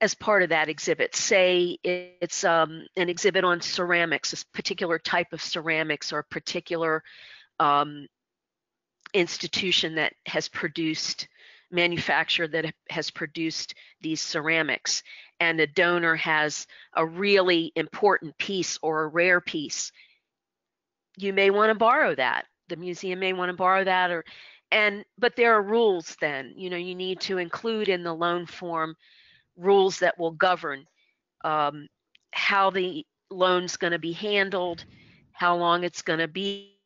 as part of that exhibit. Say it's an exhibit on ceramics, a particular type of ceramics or a particular institution that has produced, manufacturer that has produced these ceramics, and a donor has a really important piece or a rare piece. You may want to borrow that. The museum may want to borrow that, but there are rules then. You need to include in the loan form rules that will govern how the loan's going to be handled, how long it's going to be,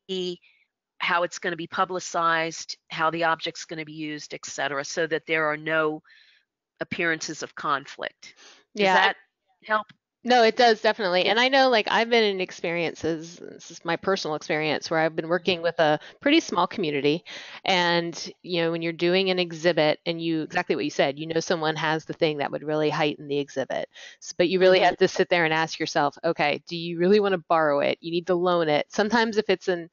how it's going to be publicized, how the object's going to be used, etc., so that there are no appearances of conflict. Does that help? No, it does definitely. And I know like I've been in experiences, this is my personal experience, where I've been working with a pretty small community. And, when you're doing an exhibit and exactly what you said, someone has the thing that would really heighten the exhibit. But you really Hmm. have to sit there and ask yourself, okay, do you really want to borrow it? You need to loan it. Sometimes if it's to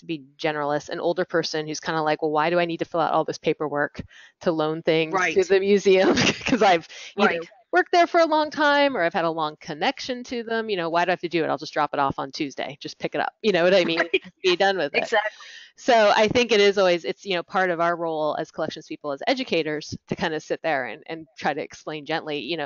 be generalist, an older person who's kind of like, well, why do I need to fill out all this paperwork to loan things to Right, the museum? Because I've either right. worked there for a long time or I've had a long connection to them. Why do I have to do it? I'll just drop it off on Tuesday. Just pick it up. You know what I mean? Right. Be done with it. Exactly. So I think it is always, it's, part of our role as collections people, as educators, to kind of sit there and try to explain gently,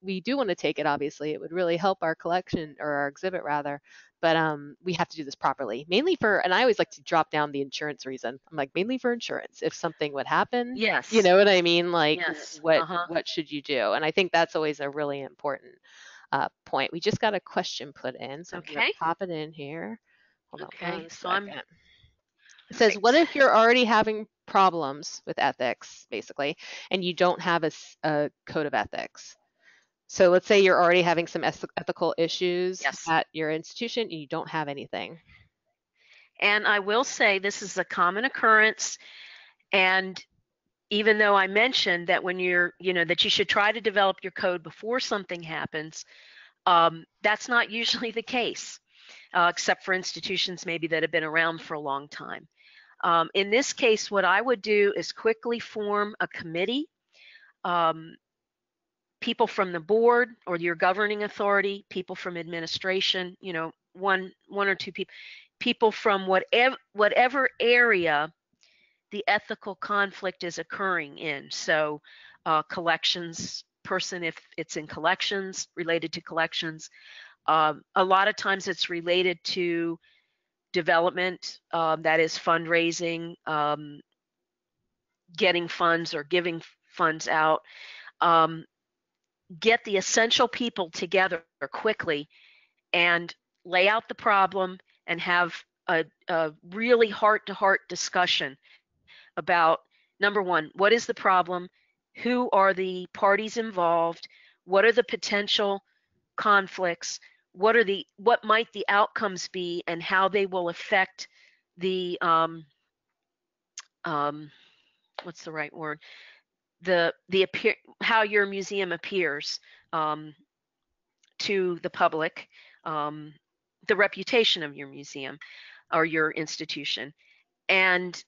we do want to take it, obviously. It would really help our collection or our exhibit rather. But we have to do this properly, mainly and I always like to drop down the insurance reason. I'm like, mainly for insurance. If something would happen, you Yes, know what I mean? Like, yes. what Uh-huh. what should you do? And I think that's always a really important point. We just got a question put in, so I'm going to Okay. pop it in here. Hold on Okay. one So I'm second. It says, what right. if you're already having problems with ethics, basically, and you don't have a code of ethics? So let's say you're already having some ethical issues Yes. at your institution and you don't have anything. And I will say this is a common occurrence. And even though I mentioned that when that you should try to develop your code before something happens, that's not usually the case, except for institutions maybe that have been around for a long time. In this case, what I would do is quickly form a committee, um, people from the board or your governing authority, people from administration, one or two people from whatever area the ethical conflict is occurring in. So, collections person, if it's in collections, related to collections. A lot of times it's related to development, that is fundraising, getting funds or giving funds out. Um, get the essential people together quickly and lay out the problem and have a really heart to heart discussion about, number one, what is the problem? Who are the parties involved? What are the potential conflicts? What might the outcomes be, and how they will affect the um, what's the right word? The appear how your museum appears, um, to the public, um, the reputation of your museum or your institution, and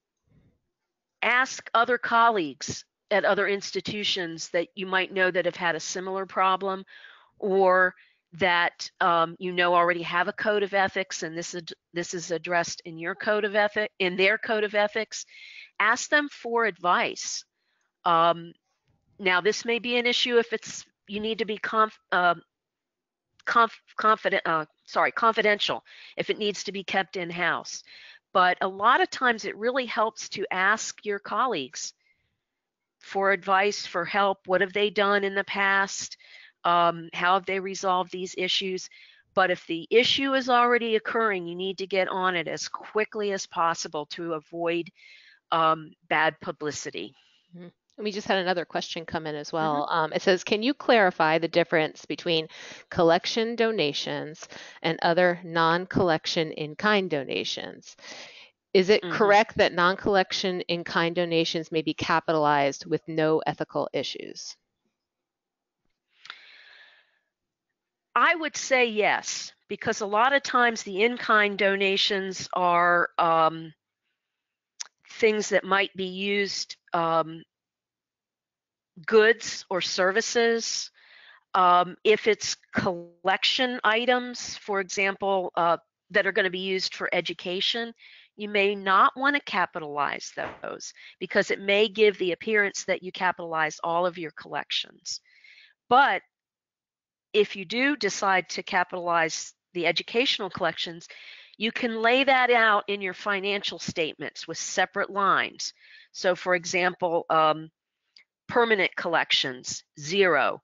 ask other colleagues at other institutions that you might know that have had a similar problem, or that already have a code of ethics, and this is addressed in your code of ethic in their code of ethics. Ask them for advice. Now, this may be an issue if it's you need to be confidential, if it needs to be kept in house. But a lot of times it really helps to ask your colleagues for advice, for help. What have they done in the past? How have they resolved these issues? But if the issue is already occurring, you need to get on it as quickly as possible to avoid bad publicity. Mhm. We just had another question come in as Hmm. well. It says, can you clarify the difference between collection donations and other non-collection in-kind donations? Is it Hmm. correct that non-collection in-kind donations may be capitalized with no ethical issues? I would say yes, because a lot of times the in-kind donations are things that might be used, goods or services. If it's collection items, for example, that are going to be used for education, you may not want to capitalize those because it may give the appearance that you capitalize all of your collections. But if you do decide to capitalize the educational collections, you can lay that out in your financial statements with separate lines. So, for example, permanent collections, zero.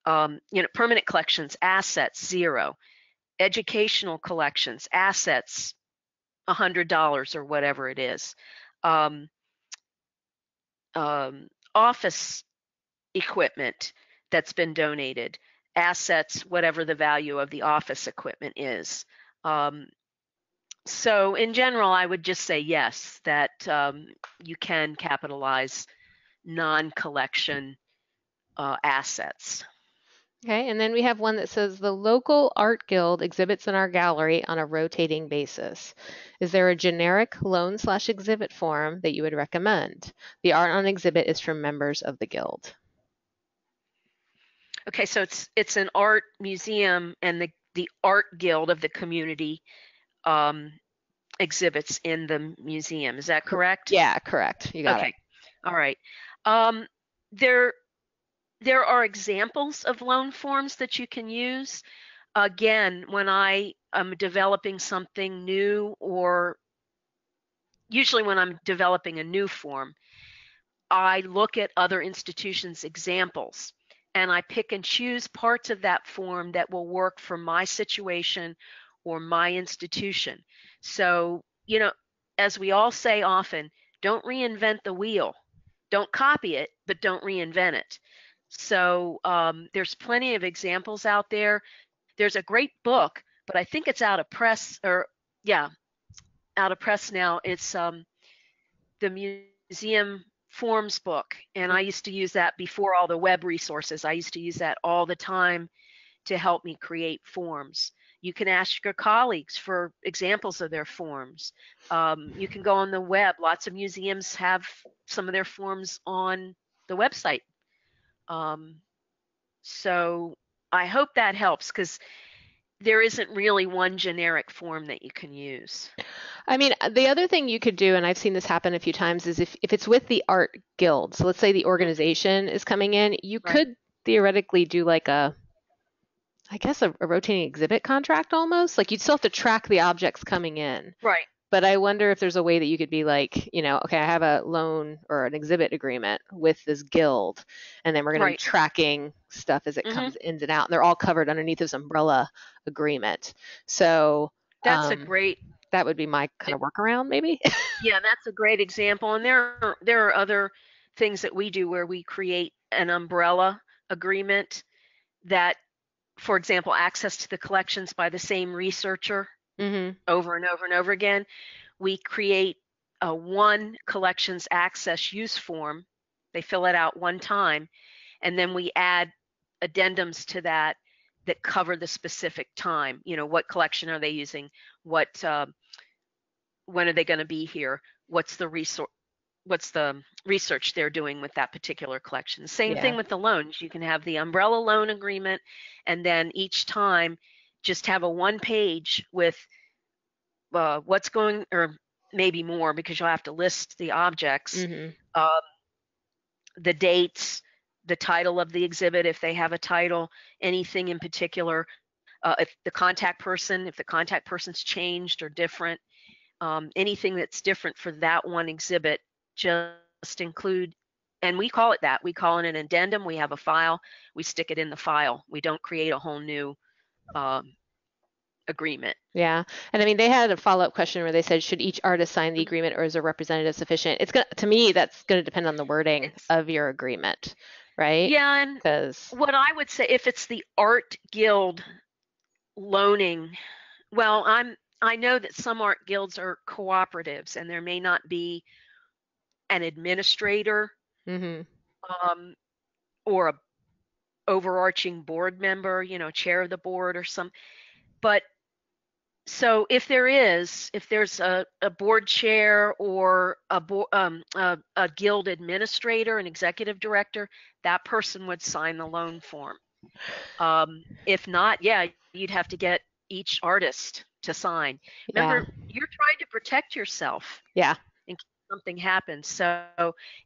Permanent collections, assets, zero. Educational collections, assets, $100 or whatever it is. Um, Office equipment that's been donated, assets, whatever the value of the office equipment is. So in general, I would just say yes, that you can capitalize non-collection assets. Okay, and then we have one that says the local art guild exhibits in our gallery on a rotating basis. Is there a generic loan/exhibit form that you would recommend? The art on exhibit is from members of the guild. Okay, so it's an art museum, and the art guild of the community exhibits in the museum. Is that correct? Yeah, correct. You got Okay. it. All right. There are examples of loan forms that you can use. Again, when I am developing something new, or usually when I'm developing a new form, I look at other institutions' examples, and I pick and choose parts of that form that will work for my situation or my institution. So, as we all say often, don't reinvent the wheel. Don't copy it, but don't reinvent it. So there's plenty of examples out there. There's a great book, but I think it's out of press, or yeah, out of press now. It's the Museum Forms book, and I used to use that before all the web resources. I used to use that all the time to help me create forms. You can ask your colleagues for examples of their forms. You can go on the web. Lots of museums have some of their forms on the website. So I hope that helps, because there isn't really one generic form that you can use. I mean, the other thing you could do, and I've seen this happen a few times, is if it's with the art guild, so let's say the organization is coming in, you could theoretically do like a rotating exhibit contract almost. Like you'd still have to track the objects coming in. Right. But I wonder if there's a way that you could be like, okay, I have a loan or an exhibit agreement with this guild, and then we're going to be tracking stuff as it comes in and out. And they're all covered underneath this umbrella agreement. So that's that would be my kind of workaround, maybe. Yeah, that's a great example. And there are other things that we do where we create an umbrella agreement that, for example, access to the collections by the same researcher over and over and over again. We create a one collections access use form. They fill it out one time, and then we add addendums to that cover the specific time. What collection are they using? When are they going to be here? What's the research they're doing with that particular collection? Same thing with the loans. You can have the umbrella loan agreement, and then each time just have a one page with what's going, or maybe more, because you'll have to list the objects, the dates, the title of the exhibit if they have a title, anything in particular, if the contact person's changed or different, anything that's different for that one exhibit, just include. And we call it that. We call it an addendum. We have a file. We stick it in the file. We don't create a whole new agreement. Yeah. And I mean, they had a follow-up question where they said, should each artist sign the agreement, or is a representative sufficient? To me, that's going to depend on the wording of your agreement, right? Yeah. And what I would say, if it's the art guild loaning, well, I know that some art guilds are cooperatives, and there may not be an administrator or a overarching board member, chair of the board or some. But so if there's a board chair or a guild administrator, an executive director, that person would sign the loan form. If not, you'd have to get each artist to sign. Remember, you're trying to protect yourself. Yeah. In case something happens. So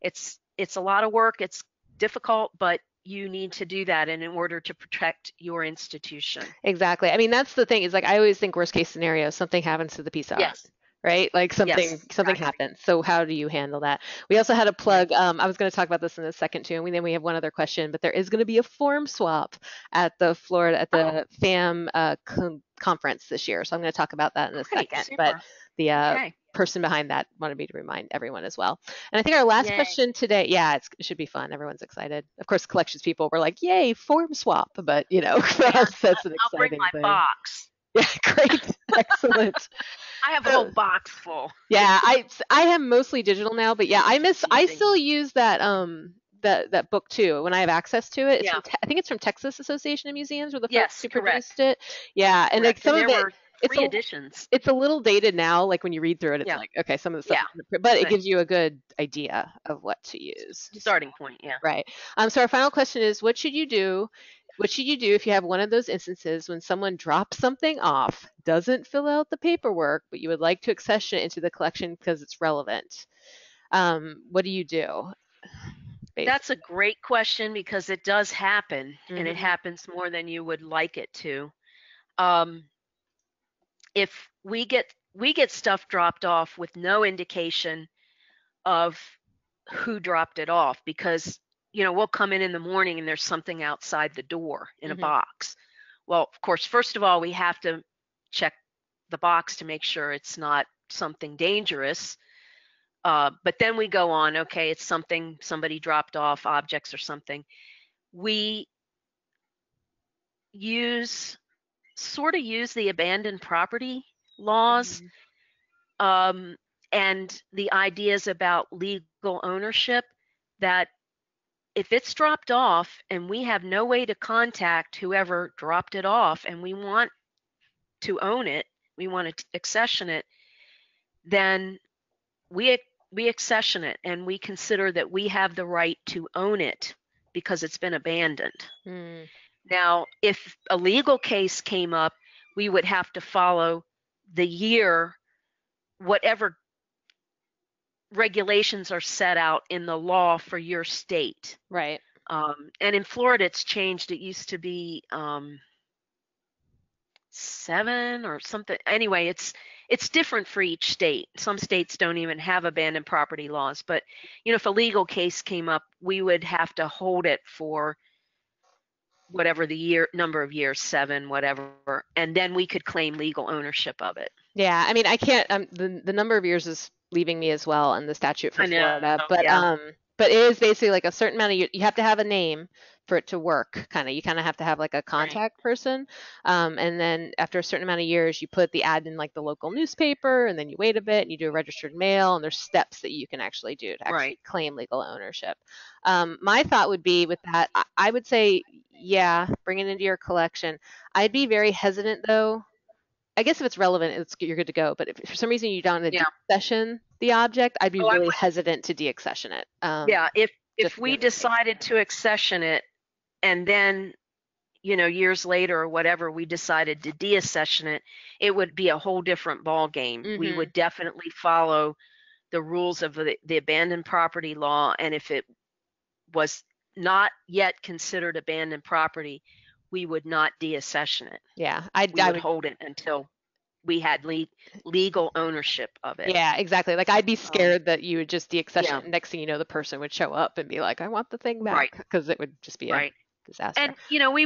it's a lot of work. It's difficult, but you need to do that in order to protect your institution. Exactly. I mean, that's the thing, is like, I always think worst case scenario, something happens to the piece of art, right? Like something happens. So how do you handle that? We also had a plug. I was going to talk about this in a second too. And then we have one other question, but there is going to be a form swap at the FAM conference this year. So I'm going to talk about that in a Great, second. super. But the Okay. person behind that wanted me to remind everyone as well. And I think our last Yay. question today, yeah, it should be fun. Everyone's excited. Of course, collections people were like, yay, form swap. But, you know, for us, that's an I'll bring exciting my thing. box. Yeah, great. Excellent. I have a whole box full. Yeah, I am mostly digital now, but yeah, I still use that that book too when I have access to it. It's Yeah. I think it's from Texas Association of Museums, were the Yes, folks who correct. produced it. Yeah, and like Correct. some And of there it, were it's 3 editions. it's a little dated now. Like when you read through it, it's Yeah. like, okay, some of the stuff, Yeah. but it But gives you a good idea of what to use. starting point, yeah. Right. So our final question is, what should you do? What should you do if you have one of those instances when someone drops something off, doesn't fill out the paperwork, but you would like to accession it into the collection because it's relevant? What do you do? That's a great question because it does happen, and it Mhm. happens more than you would like it to. If we get stuff dropped off with no indication of who dropped it off, because we'll come in the morning and there's something outside the door in a Mhm. box. Well, of course, first of all, we have to check the box to make sure it's not something dangerous. But then we go on, okay, it's something somebody dropped off, objects or something. We sort of use the abandoned property laws, and the ideas about legal ownership, that if it's dropped off and we have no way to contact whoever dropped it off and we want to own it, we want to accession it, then we accession it and we consider that we have the right to own it because it's been abandoned. Mm. Now, if a legal case came up, we would have to follow the year, whatever regulations are set out in the law for your state. Right. And in Florida, it's changed. It used to be 7 or something. Anyway, it's different for each state. Some states don't even have abandoned property laws. But if a legal case came up, we would have to hold it for whatever the number of years, 7, whatever, and then we could claim legal ownership of it. Yeah, I mean, I can't. The number of years is leaving me as well in the statute for Florida, but it is basically like a certain amount of you have to have a name for it to work. You kind of have to have like a contact person, and then after a certain amount of years, you put the ad in like the local newspaper, and then you wait a bit and you do a registered mail, and there's steps that you can actually do to actually claim legal ownership. My thought would be with that, I would say, yeah, bring it into your collection. I'd be very hesitant though. I guess if it's relevant, you're good to go. But if for some reason you don't want to deaccession the object, I'd be really hesitant to deaccession it. If we decided to accession it, and then years later or whatever we decided to deaccession it, it would be a whole different ball game. Mm-hmm. We would definitely follow the rules of the abandoned property law, and if it was not yet considered abandoned property, we would not deaccession it. Yeah, I would hold it until we had legal ownership of it. Yeah, exactly. Like I'd be scared that you would just deaccession it. Next thing you know, the person would show up and be like, "I want the thing back," because it would just be a disaster. And we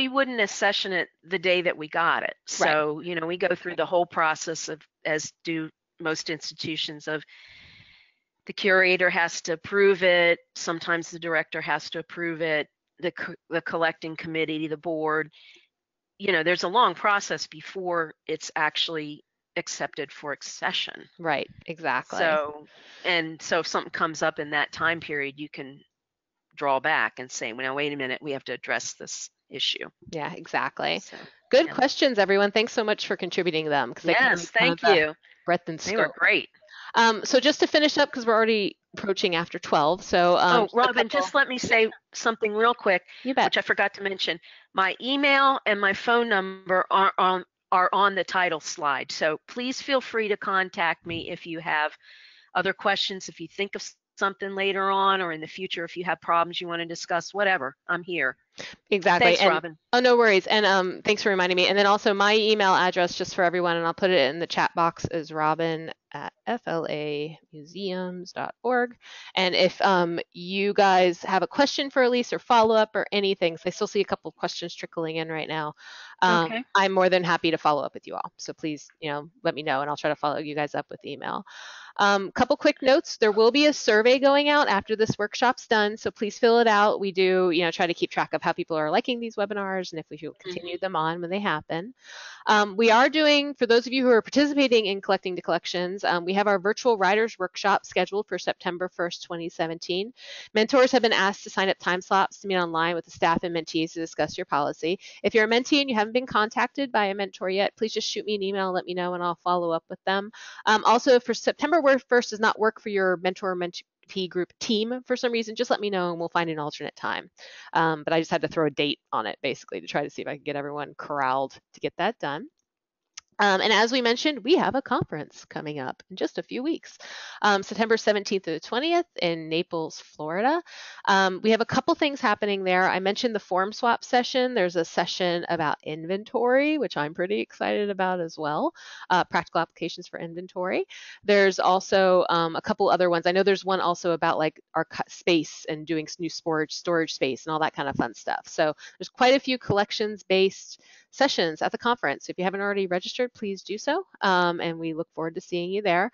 wouldn't accession it the day that we got it. So we go through the whole process of, as do most institutions, of the curator has to approve it. Sometimes the director has to approve it. The collecting committee, the board, there's a long process before it's actually accepted for accession. Right, exactly. So if something comes up in that time period, you can draw back and say, well, now wait a minute, we have to address this issue. Yeah, exactly. So, good questions, everyone. Thanks so much for contributing them. Yes, thank you. Breadth and scope. They were great. So just to finish up, because we're already approaching after 12. So Robin, just let me say something real quick, which I forgot to mention. My email and my phone number are on the title slide. So please feel free to contact me if you have other questions, if you think of something later on, or in the future if you have problems you want to discuss, whatever, I'm here. Exactly. Thanks, And Robin. oh, no worries. And thanks for reminding me. And then also my email address, just for everyone, and I'll put it in the chat box, is robin@flamuseums.org. And if you guys have a question for Elise or follow up or anything, so I still see a couple of questions trickling in right now. Okay. I'm more than happy to follow up with you all. So please, let me know, and I'll try to follow you guys up with email. Couple quick notes. There will be a survey going out after this workshop's done, so please fill it out. We do, try to keep track of how people are liking these webinars and if we should continue them on when they happen. We are doing, for those of you who are participating in Collecting to Collections, we have our virtual writers workshop scheduled for September 1st, 2017. Mentors have been asked to sign up time slots to meet online with the staff and mentees to discuss your policy. If you're a mentee and you haven't been contacted by a mentor yet, please just shoot me an email and let me know, and I'll follow up with them. Also, for September 1st does not work for your mentor or mentee group team for some reason, just let me know and we'll find an alternate time. But I just had to throw a date on it basically to try to see if I could get everyone corralled to get that done. And as we mentioned, we have a conference coming up in just a few weeks, September 17th to the 20th in Naples, Florida. We have a couple things happening there. I mentioned the form swap session. There's a session about inventory, which I'm pretty excited about as well, practical applications for inventory. There's also a couple other ones. I know there's one also about like our space and doing new storage space and all that kind of fun stuff. So there's quite a few collections-based sessions at the conference. If you haven't already registered, please do so, and we look forward to seeing you there.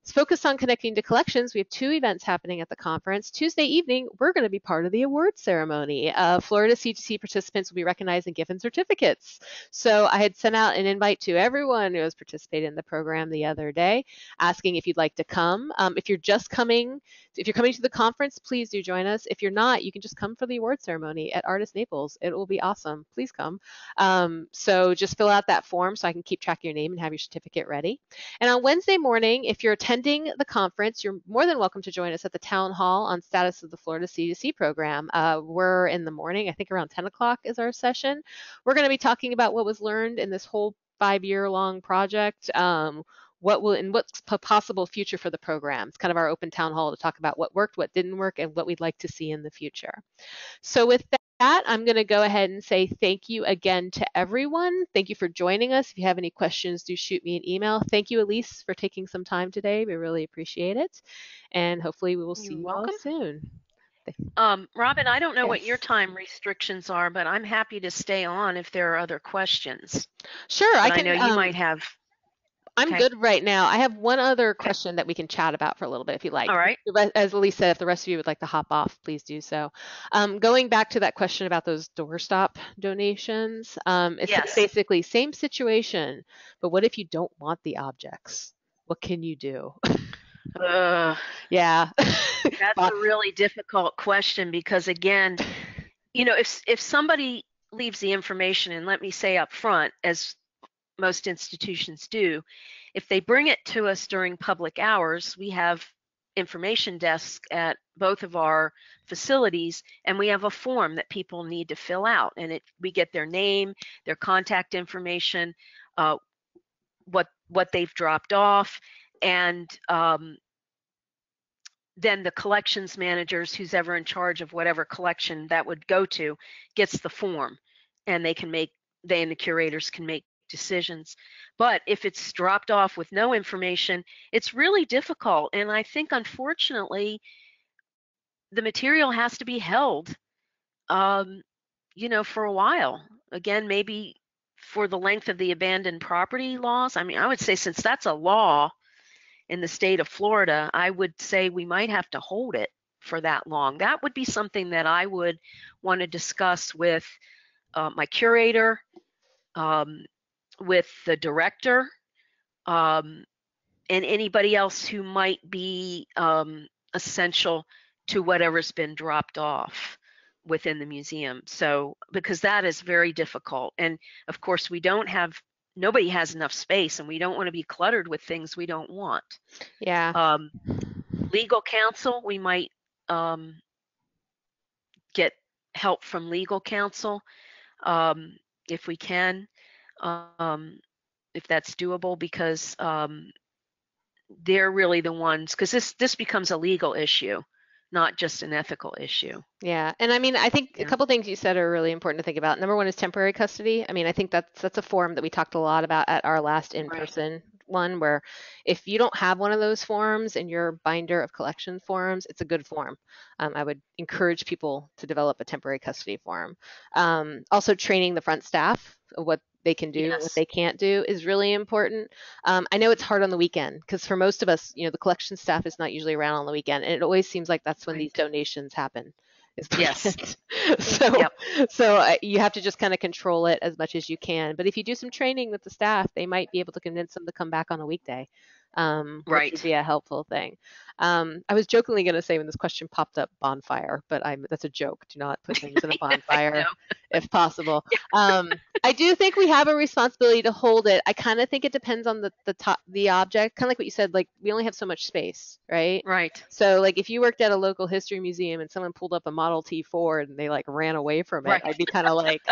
It's focused on connecting to collections. We have 2 events happening at the conference. Tuesday evening, we're going to be part of the award ceremony. Florida CTC participants will be recognized and given certificates. So I had sent out an invite to everyone who has participated in the program the other day, asking if you'd like to come. If you're coming to the conference, please do join us. If you're not, you can just come for the award ceremony at Artist Naples. It will be awesome. Please come. So just fill out that form so I can keep track of your name and have your certificate ready. And on Wednesday morning, if you're attending the conference, you're more than welcome to join us at the town hall on status of the Florida CTC program. We're in the morning, I think around 10 o'clock is our session. We're going to be talking about what was learned in this whole 5-year-long project, what's a possible future for the program. It's kind of our open town hall to talk about what worked, what didn't work, and what we'd like to see in the future. So with that, I'm going to go ahead and say thank you again to everyone. Thank you for joining us. If you have any questions, do shoot me an email. Thank you, Elise, for taking some time today. We really appreciate it. And hopefully we will see you all soon. Robin, I don't know what Yes. your time restrictions are, but I'm happy to stay on if there are other questions. Sure, But I can. I know you might have. I'm Okay. good right now. I have one other question that we can chat about for a little bit if you like. All right. As Elise said, if the rest of you would like to hop off, please do so. Going back to that question about those doorstop donations, it's Yes. basically same situation, but what if you don't want the objects? What can you do? Yeah. That's a really difficult question because again, if somebody leaves the information, and let me say up front, as most institutions do, if they bring it to us during public hours, we have information desks at both of our facilities, and we have a form that people need to fill out, and we get their name, their contact information, what they've dropped off, and then the collections managers, who's ever in charge of whatever collection that would go to, gets the form, and they and the curators can make decisions. But if it's dropped off with no information, it's really difficult. And I think, unfortunately, the material has to be held, for a while. Again, maybe for the length of the abandoned property laws. I mean, I would say since that's a law in the state of Florida, I would say we might have to hold it for that long. That would be something that I would want to discuss with my curator, with the director, and anybody else who might be essential to whatever's been dropped off within the museum. So, because that is very difficult. And of course, nobody has enough space, and we don't want to be cluttered with things we don't want. Yeah. Legal counsel, we might get help from legal counsel if we can, if that's doable, because they're really the ones, because this becomes a legal issue, not just an ethical issue. Yeah, and I mean, I think a Yeah. couple things you said are really important to think about. Number one is temporary custody. I mean, I think that's a form that we talked a lot about at our last Right. in-person one, where if you don't have one of those forms in your binder of collection forms, it's a good form. I would encourage people to develop a temporary custody form. Also, training the front staff of what they can do and what Yes. they can't do is really important. I know it's hard on the weekend because for most of us, the collection staff is not usually around on the weekend, and it always seems like that's when these Right. donations happen is the Yes. weekend. So, Yep. you have to just kind of control it as much as you can. But if you do some training with the staff, they might be able to convince them to come back on a weekday, which would Right. be a helpful thing. I was jokingly going to say when this question popped up, bonfire, but that's a joke. Do not put things in a I know. bonfire if possible. I do think we have a responsibility to hold it. I kind of think it depends on the object, kind of like what you said. Like we only have so much space, right? Right. So like if you worked at a local history museum and someone pulled up a Model T Ford and they like ran away from it, Right. I'd be kind of like,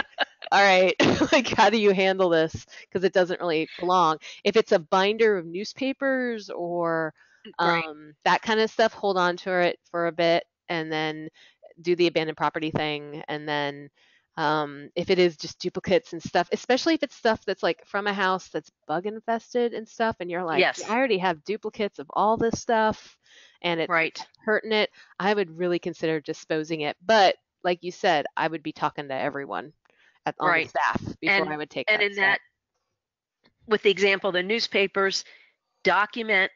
all right, like how do you handle this? Because it doesn't really belong. If it's a binder of newspapers or Right. that kind of stuff, hold on to it for a bit and then do the abandoned property thing. And then if it is just duplicates and stuff, especially if it's stuff that's like from a house that's bug infested and stuff, and you're like, Yes. I already have duplicates of all this stuff and it's Right. hurting it, I would really consider disposing it. But like you said, I would be talking to everyone on the Right. staff before I And would take and that in step. that, with the example of the newspapers, document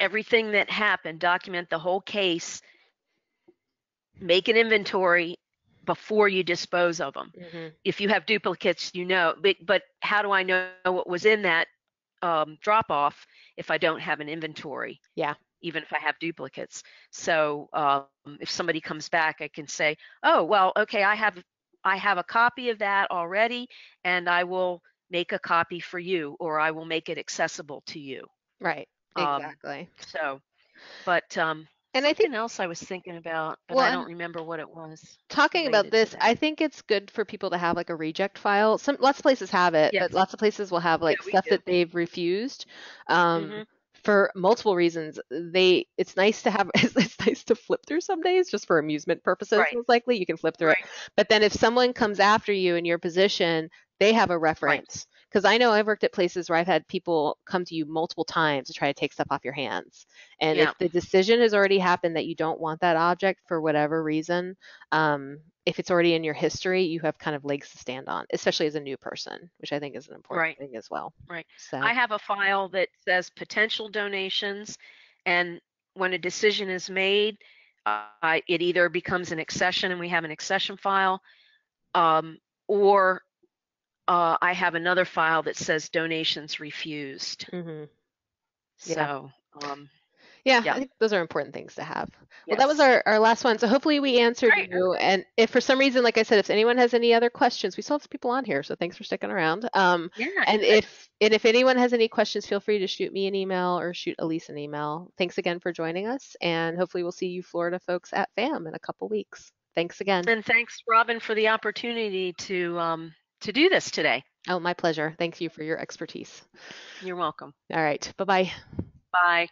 everything that happened, document the whole case, make an inventory before you dispose of them. Hmm. If you have duplicates, but how do I know what was in that drop off if I don't have an inventory, Yeah, even if I have duplicates? So if somebody comes back, I can say, oh, well, okay, I have a copy of that already, and I will make a copy for you, or I will make it accessible to you. right. Um, Exactly. so, but And I think, something else I was thinking about, but well, I and don't remember what it was talking about related to this, that. I think it's good for people to have like a reject file. Lots of places have it, but Yes. lots of places will have Yeah, like we stuff do. that they've refused um, Hmm. for multiple reasons. It's nice to have it's nice to flip through some days just for amusement purposes. Right. Most likely, you can flip through it. Right. But then if someone comes after you in your position, they have a Right. reference. Because I know I've worked at places where I've had people come to you multiple times to try to take stuff off your hands. And Yeah. if the decision has already happened that you don't want that object for whatever reason, if it's already in your history, you have kind of legs to stand on, especially as a new person, which I think is an important Right. thing as well. Right. I So, have a file that says potential donations, and when a decision is made, it either becomes an accession and we have an accession file, um, or I have another file that says donations refused. hmm, yeah. So, Yeah, I yeah. think those are important things to have. Well, that was Yes. our last one. So hopefully we answered Great. you. And if for some reason, like I said, if anyone has any other questions, we still have some people on here. So thanks for sticking around. Yeah. And Good. if anyone has any questions, feel free to shoot me an email or shoot Elise an email. Thanks again for joining us. And hopefully we'll see you Florida folks at FAM in a couple weeks. Thanks again. And thanks, Robin, for the opportunity to do this today. Oh, my pleasure. Thank you for your expertise. You're welcome. All right. Bye-bye. Bye.